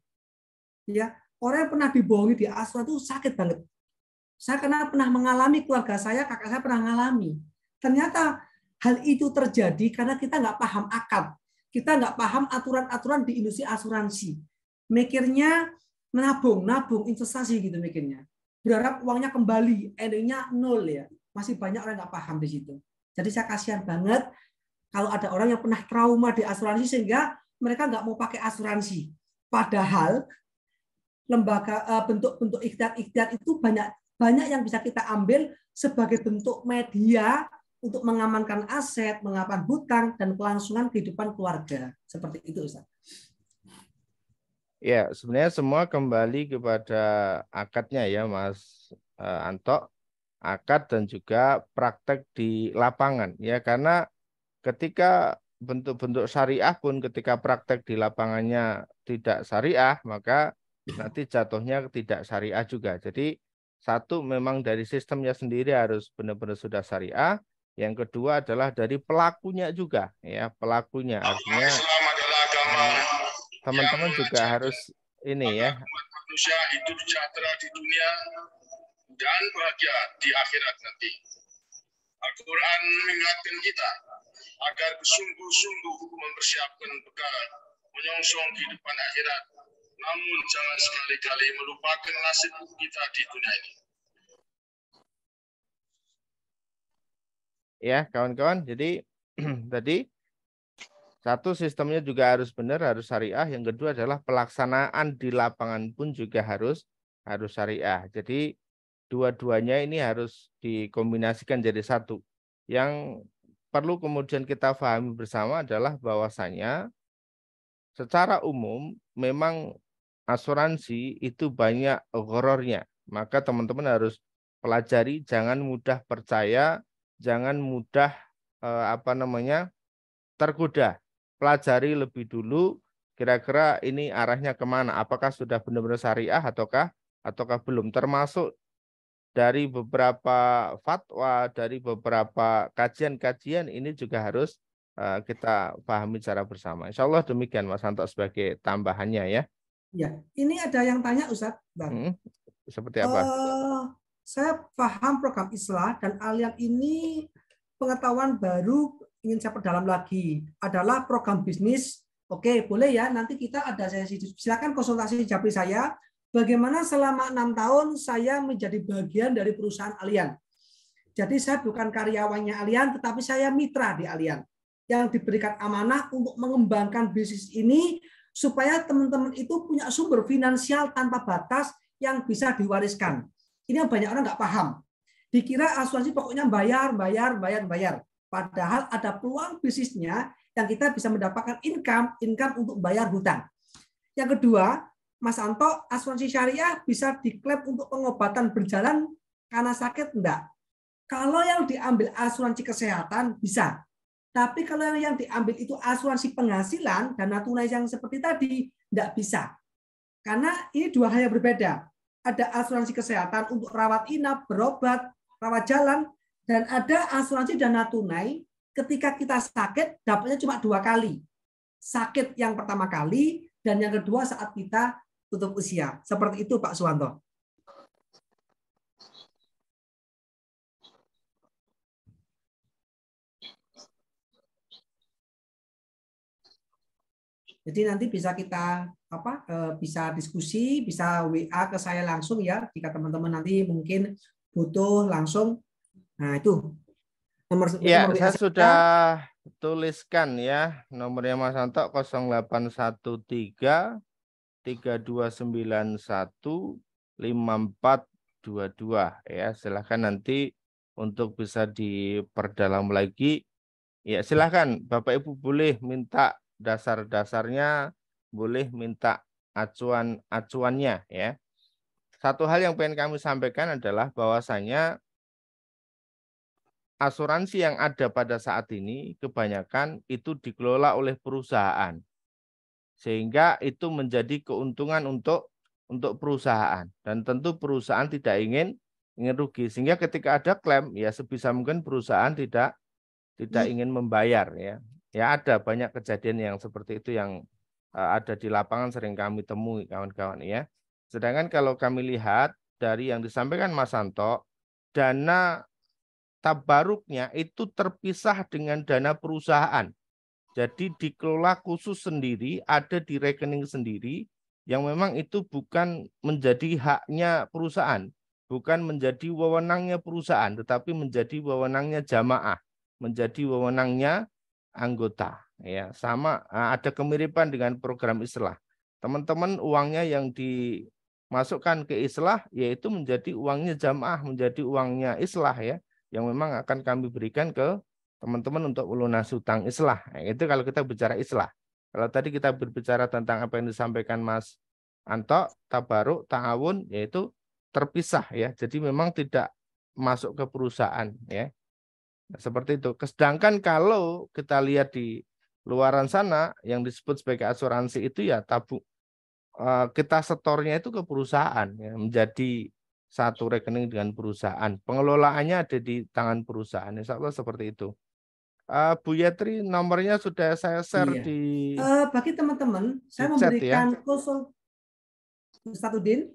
C: Ya, orang yang pernah dibohongi di asuransi itu sakit banget. Saya pernah mengalami, keluarga saya, kakak saya pernah mengalami. Ternyata hal itu terjadi karena kita nggak paham akad. Kita nggak paham aturan-aturan di industri asuransi. Mikirnya nabung investasi gitu mikirnya. Berharap uangnya kembali, endingnya nol ya. Masih banyak orang nggak paham di situ. Jadi saya kasihan banget kalau ada orang yang pernah trauma di asuransi sehingga mereka nggak mau pakai asuransi. Padahal lembaga bentuk-bentuk ikhtiar itu banyak yang bisa kita ambil sebagai bentuk media untuk mengamankan aset, mengamankan hutang, dan kelangsungan kehidupan keluarga. Seperti itu, Ustaz.
A: Ya, sebenarnya semua kembali kepada akadnya ya, Mas Anto. Akad dan juga praktek di lapangan ya, karena ketika bentuk-bentuk syariah pun ketika praktek di lapangannya tidak syariah, maka nanti jatuhnya tidak syariah juga. Jadi satu, memang dari sistemnya sendiri harus benar-benar sudah syariah. Yang kedua adalah dari pelakunya juga ya, pelakunya artinya teman-teman juga harus ini ya,
G: manusia hidup sejahtera di dunia dan bahagia di akhirat nanti. Al-Quran mengingatkan kita agar bersungguh-sungguh mempersiapkan bekal menyongsong kehidupan akhirat, namun jangan sekali-kali melupakan nasib kita di dunia ini.
A: Ya, kawan-kawan. Jadi tadi satu, sistemnya juga harus benar, harus syariah. Yang kedua adalah pelaksanaan di lapangan pun juga harus syariah. Jadi dua-duanya ini harus dikombinasikan jadi satu. Yang perlu kemudian kita pahami bersama adalah bahwasanya secara umum memang asuransi itu banyak gharornya. Maka teman-teman harus pelajari, jangan mudah percaya, jangan mudah tergoda. Pelajari lebih dulu kira-kira ini arahnya kemana, apakah sudah benar-benar syariah ataukah belum, termasuk dari beberapa fatwa, dari beberapa kajian-kajian ini juga harus kita pahami secara bersama. Insya Allah demikian Mas Anto sebagai tambahannya ya.
C: Ya, ini ada yang tanya Ustadz.
A: Seperti apa?
C: Saya paham program Islah dan Allianz ini pengetahuan baru ingin saya perdalam lagi adalah program bisnis. Oke, boleh ya. Nanti kita ada sesi. Silakan konsultasi Japri saya. Bagaimana selama 6 tahun saya menjadi bagian dari perusahaan Allianz. Jadi saya bukan karyawannya Allianz, tetapi saya mitra di Allianz yang diberikan amanah untuk mengembangkan bisnis ini supaya teman-teman itu punya sumber finansial tanpa batas yang bisa diwariskan. Ini yang banyak orang nggak paham. Dikira asuransi pokoknya bayar. Padahal ada peluang bisnisnya yang kita bisa mendapatkan income untuk bayar hutang. Yang kedua, Mas Anto, asuransi syariah bisa diklaim untuk pengobatan berjalan karena sakit? Enggak. Kalau yang diambil asuransi kesehatan bisa. Tapi kalau yang diambil itu asuransi penghasilan, dana tunai yang seperti tadi, enggak bisa. Karena ini dua hal yang berbeda. Ada asuransi kesehatan untuk rawat inap, berobat, rawat jalan, dan ada asuransi dana tunai ketika kita sakit dapatnya cuma 2 kali. Sakit yang pertama kali dan yang kedua saat kita tutup usia. Seperti itu Pak Suwanto. Jadi nanti bisa kita bisa diskusi, bisa WA ke saya langsung ya jika teman-teman nanti mungkin butuh langsung. Nah, itu nomor
A: Ya,
C: WA
A: saya
C: saya.
A: sudah tuliskan ya nomornya Mas Anto 0813 3291 5422 ya. Silahkan nanti untuk bisa diperdalam lagi. Ya, silahkan Bapak Ibu boleh minta dasar-dasarnya, boleh minta acuan-acuannya ya. Satu hal yang pengen kami sampaikan adalah bahwasanya asuransi yang ada pada saat ini kebanyakan itu dikelola oleh perusahaan. Sehingga itu menjadi keuntungan untuk perusahaan, dan tentu perusahaan tidak ingin rugi, sehingga ketika ada klaim ya sebisa mungkin perusahaan tidak ingin membayar ya. Ya ada banyak kejadian yang seperti itu yang ada di lapangan sering kami temui kawan-kawan ya. Sedangkan kalau kami lihat dari yang disampaikan Mas Santo, dana tabaruknya itu terpisah dengan dana perusahaan. Jadi dikelola khusus sendiri, ada di rekening sendiri yang memang itu bukan menjadi haknya perusahaan, bukan menjadi wewenangnya perusahaan, tetapi menjadi wewenangnya jamaah, menjadi wewenangnya anggota. Ya, sama ada kemiripan dengan program Islah. Teman-teman uangnya yang dimasukkan ke Islah yaitu menjadi uangnya jamaah, menjadi uangnya Islah ya, yang memang akan kami berikan ke teman-teman untuk melunasi hutang Islah. Nah, itu kalau kita bicara Islah. Kalau tadi kita berbicara tentang apa yang disampaikan Mas Anto, tabaruk, ta'awun, yaitu terpisah ya. Jadi memang tidak masuk ke perusahaan ya. Nah, seperti itu. Sedangkan kalau kita lihat di luaran sana yang disebut sebagai asuransi itu ya kita setornya itu ke perusahaan ya, menjadi satu rekening dengan perusahaan. Pengelolaannya ada di tangan perusahaan. Insya Allah seperti itu. Bu Yatri, nomornya sudah saya share
C: Iya.
A: di
C: Bagi teman-teman, saya
A: chat ya.
C: memberikan Ustadzuddin,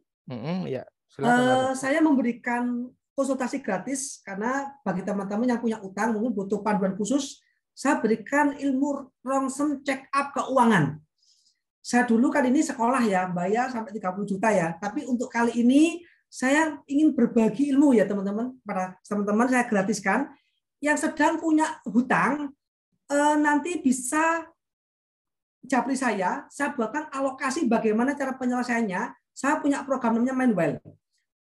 A: Ya, silakan.
C: saya memberikan konsultasi gratis karena bagi teman-teman yang punya utang mungkin butuh panduan khusus, saya berikan ilmu rongsen check up keuangan. Saya dulu kan ini sekolah ya, bayar sampai 30 juta ya. Tapi untuk kali ini saya ingin berbagi ilmu ya teman-teman. Pada teman-teman saya gratiskan. Yang sedang punya hutang, nanti bisa japri saya buatkan alokasi bagaimana cara penyelesaiannya. Saya punya program namanya Mindwell.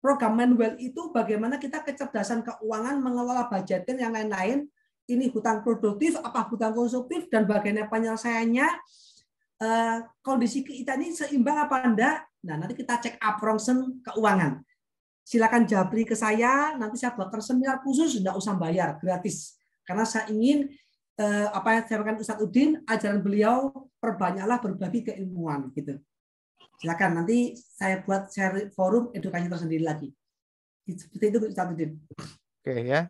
C: Program Mindwell itu bagaimana kita kecerdasan keuangan, mengelola budgeting yang lain-lain. Ini hutang produktif, apa hutang konsumtif, dan bagaimana penyelesaiannya. Kondisi kita ini seimbang apa enggak? Nah, nanti kita cek up rongsen keuangan. Silakan japri ke saya, nanti saya buatkan seminar khusus, enggak usah bayar, gratis. Karena saya ingin apa yang disampaikan Ustadz Udin, ajaran beliau perbanyaklah berbagi keilmuan gitu. Silakan nanti saya buat share forum edukasi tersendiri lagi. Seperti itu Ustadz Udin.
A: Oke ya.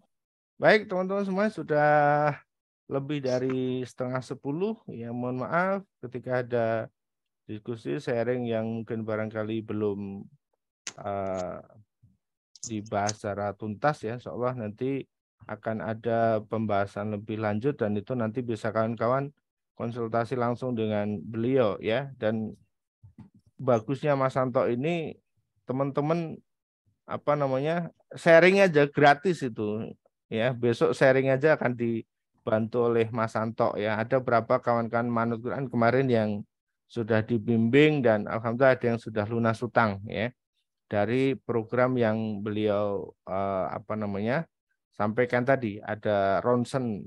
A: Baik teman-teman semua, sudah lebih dari 9:30 ya, mohon maaf ketika ada diskusi sharing yang mungkin barangkali belum dibahas secara tuntas ya. Insya Allah nanti akan ada pembahasan lebih lanjut dan itu nanti bisa kawan-kawan konsultasi langsung dengan beliau ya. Dan bagusnya Mas Santo ini teman-teman sharing aja gratis itu ya. Besok sharing aja akan dibantu oleh Mas Santo ya. Ada berapa kawan-kawan manut Quran kemarin yang sudah dibimbing dan alhamdulillah ada yang sudah lunas hutang ya dari program yang beliau sampaikan tadi. Ada ronsen.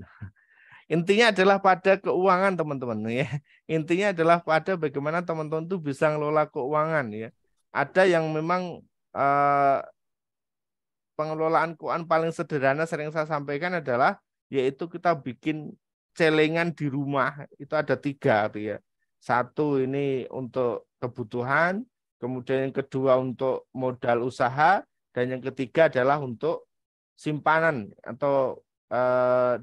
A: Intinya adalah pada keuangan teman-teman ya. Intinya adalah pada bagaimana teman-teman itu bisa ngelola keuangan ya. Ada yang memang pengelolaan keuangan paling sederhana sering saya sampaikan adalah yaitu kita bikin celengan di rumah. Itu ada 3 tuh ya. 1 ini untuk kebutuhan, kemudian yang kedua untuk modal usaha, dan yang ketiga adalah untuk simpanan atau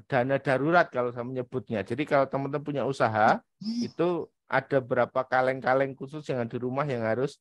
A: dana darurat kalau saya menyebutnya. Jadi kalau teman-teman punya usaha, itu ada beberapa kaleng-kaleng khusus yang di rumah yang harus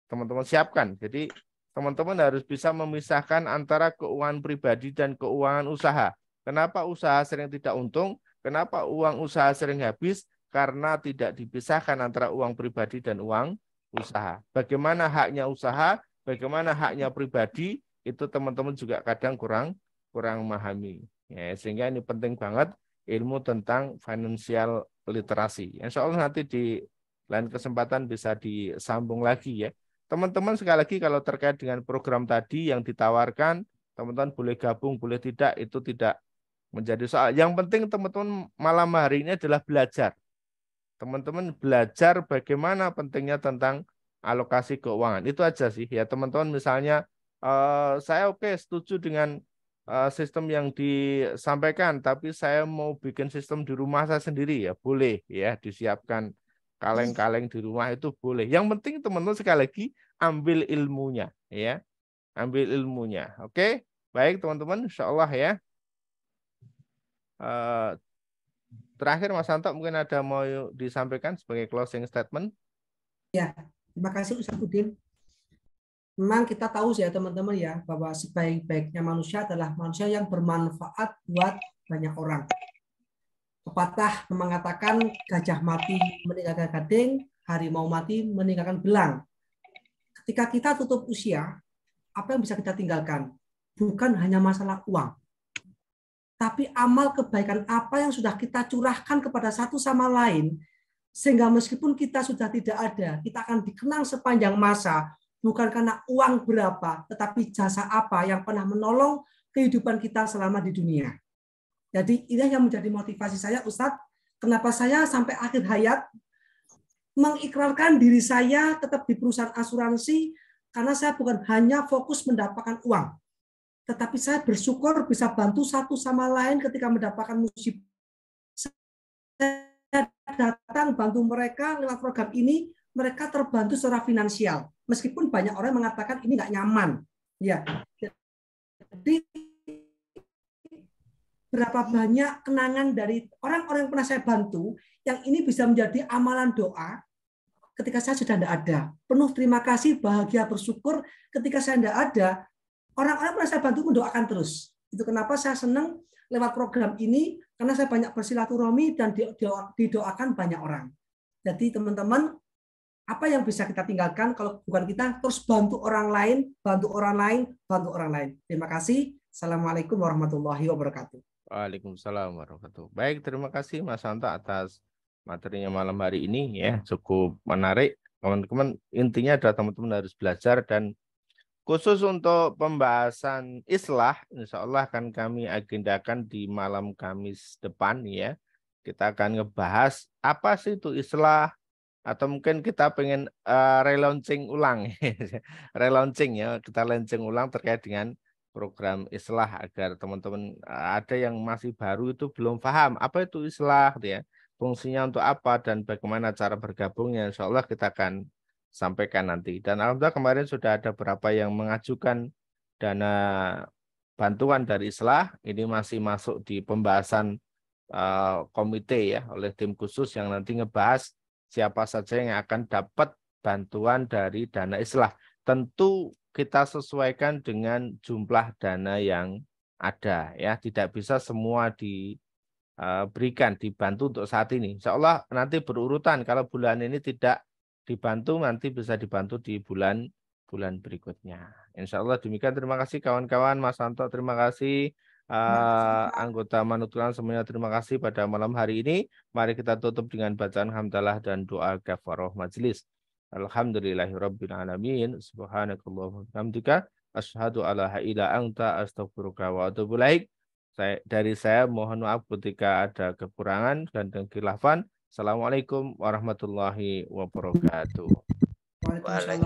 A: teman-teman siapkan. Jadi teman-teman harus bisa memisahkan antara keuangan pribadi dan keuangan usaha. Kenapa usaha sering tidak untung? Kenapa uang usaha sering habis? Karena tidak dipisahkan antara uang pribadi dan uang usaha. Bagaimana haknya usaha, bagaimana haknya pribadi, itu teman-teman juga kadang kurang memahami. Ya, sehingga ini penting banget ilmu tentang financial literasi. Insya Allah nanti di lain kesempatan bisa disambung lagi ya. Teman-teman sekali lagi kalau terkait dengan program tadi yang ditawarkan, teman-teman boleh gabung, boleh tidak, itu tidak menjadi soal. Yang penting teman-teman malam hari ini adalah belajar. Teman-teman belajar bagaimana pentingnya tentang alokasi keuangan. Itu aja sih ya teman-teman. Misalnya saya setuju dengan sistem yang disampaikan, tapi saya mau bikin sistem di rumah saya sendiri ya boleh ya, disiapkan kaleng-kaleng di rumah itu boleh. Yang penting teman-teman sekali lagi ambil ilmunya ya, ambil ilmunya. Oke, baik teman-teman, insya Allah ya. Terakhir Mas Santo mungkin ada mau disampaikan sebagai closing statement?
C: Ya, terima kasih Ustaz Udin. Memang kita tahu ya teman-teman ya bahwa sebaik-baiknya manusia adalah manusia yang bermanfaat buat banyak orang. Pepatah mengatakan gajah mati meninggalkan gading, harimau mati meninggalkan belang. Ketika kita tutup usia, apa yang bisa kita tinggalkan? Bukan hanya masalah uang, tapi amal kebaikan apa yang sudah kita curahkan kepada satu sama lain, sehingga meskipun kita sudah tidak ada, kita akan dikenang sepanjang masa, bukan karena uang berapa, tetapi jasa apa yang pernah menolong kehidupan kita selama di dunia. Jadi ini yang menjadi motivasi saya, Ustadz, kenapa saya sampai akhir hayat mengikrarkan diri saya tetap di perusahaan asuransi, karena saya bukan hanya fokus mendapatkan uang, tetapi saya bersyukur bisa bantu satu sama lain ketika mendapatkan musibah. Saya datang bantu mereka lewat program ini, mereka terbantu secara finansial. Meskipun banyak orang mengatakan ini nggak nyaman. Ya. Jadi berapa banyak kenangan dari orang-orang yang pernah saya bantu, yang ini bisa menjadi amalan doa ketika saya sudah tidak ada. Penuh terima kasih, bahagia, bersyukur ketika saya tidak ada. Orang-orang yang pernah saya bantu mendoakan terus. Itu kenapa saya senang lewat program ini, karena saya banyak bersilaturahmi dan didoakan banyak orang. Jadi teman-teman, apa yang bisa kita tinggalkan kalau bukan kita terus bantu orang lain, bantu orang lain, bantu orang lain. Terima kasih. Assalamualaikum warahmatullahi wabarakatuh.
A: Waalaikumsalam warahmatullahi wabarakatuh. Baik, terima kasih Mas Santo atas materinya malam hari ini ya, cukup menarik. Teman-teman, intinya adalah teman-teman harus belajar, dan khusus untuk pembahasan islah, insya Allah akan kami agendakan di malam Kamis depan ya. Kita akan ngebahas apa sih itu islah, atau mungkin kita pengen relaunching ulang, relaunching ya, kita launching ulang terkait dengan program islah agar teman-teman ada yang masih baru itu belum paham apa itu islah ya, fungsinya untuk apa dan bagaimana cara bergabungnya. Insya Allah kita akan sampaikan nanti. Dan alhamdulillah kemarin sudah ada beberapa yang mengajukan dana bantuan dari islah. Ini masih masuk di pembahasan komite ya oleh tim khusus yang nanti ngebahas siapa saja yang akan dapat bantuan dari dana islah. Tentu kita sesuaikan dengan jumlah dana yang ada ya, tidak bisa semua diberikan, dibantu untuk saat ini. Insya Allah nanti berurutan, kalau bulan ini tidak dibantu nanti bisa dibantu di bulan berikutnya. Insya Allah demikian. Terima kasih kawan-kawan, Mas Santo terima kasih, anggota Manutulan semuanya terima kasih pada malam hari ini. Mari kita tutup dengan bacaan hamdalah dan doa kafarah majelis. Alhamdulillahirabbil alamin. Subhanakallahumma wa bihamdika asyhadu alla ilaha illa anta astaghfiruka wa atubu ilaik. Dari saya mohon maaf ketika ada kekurangan dan kekhilafan. Assalamualaikum warahmatullahi wabarakatuh.
C: Waalaikumsalam.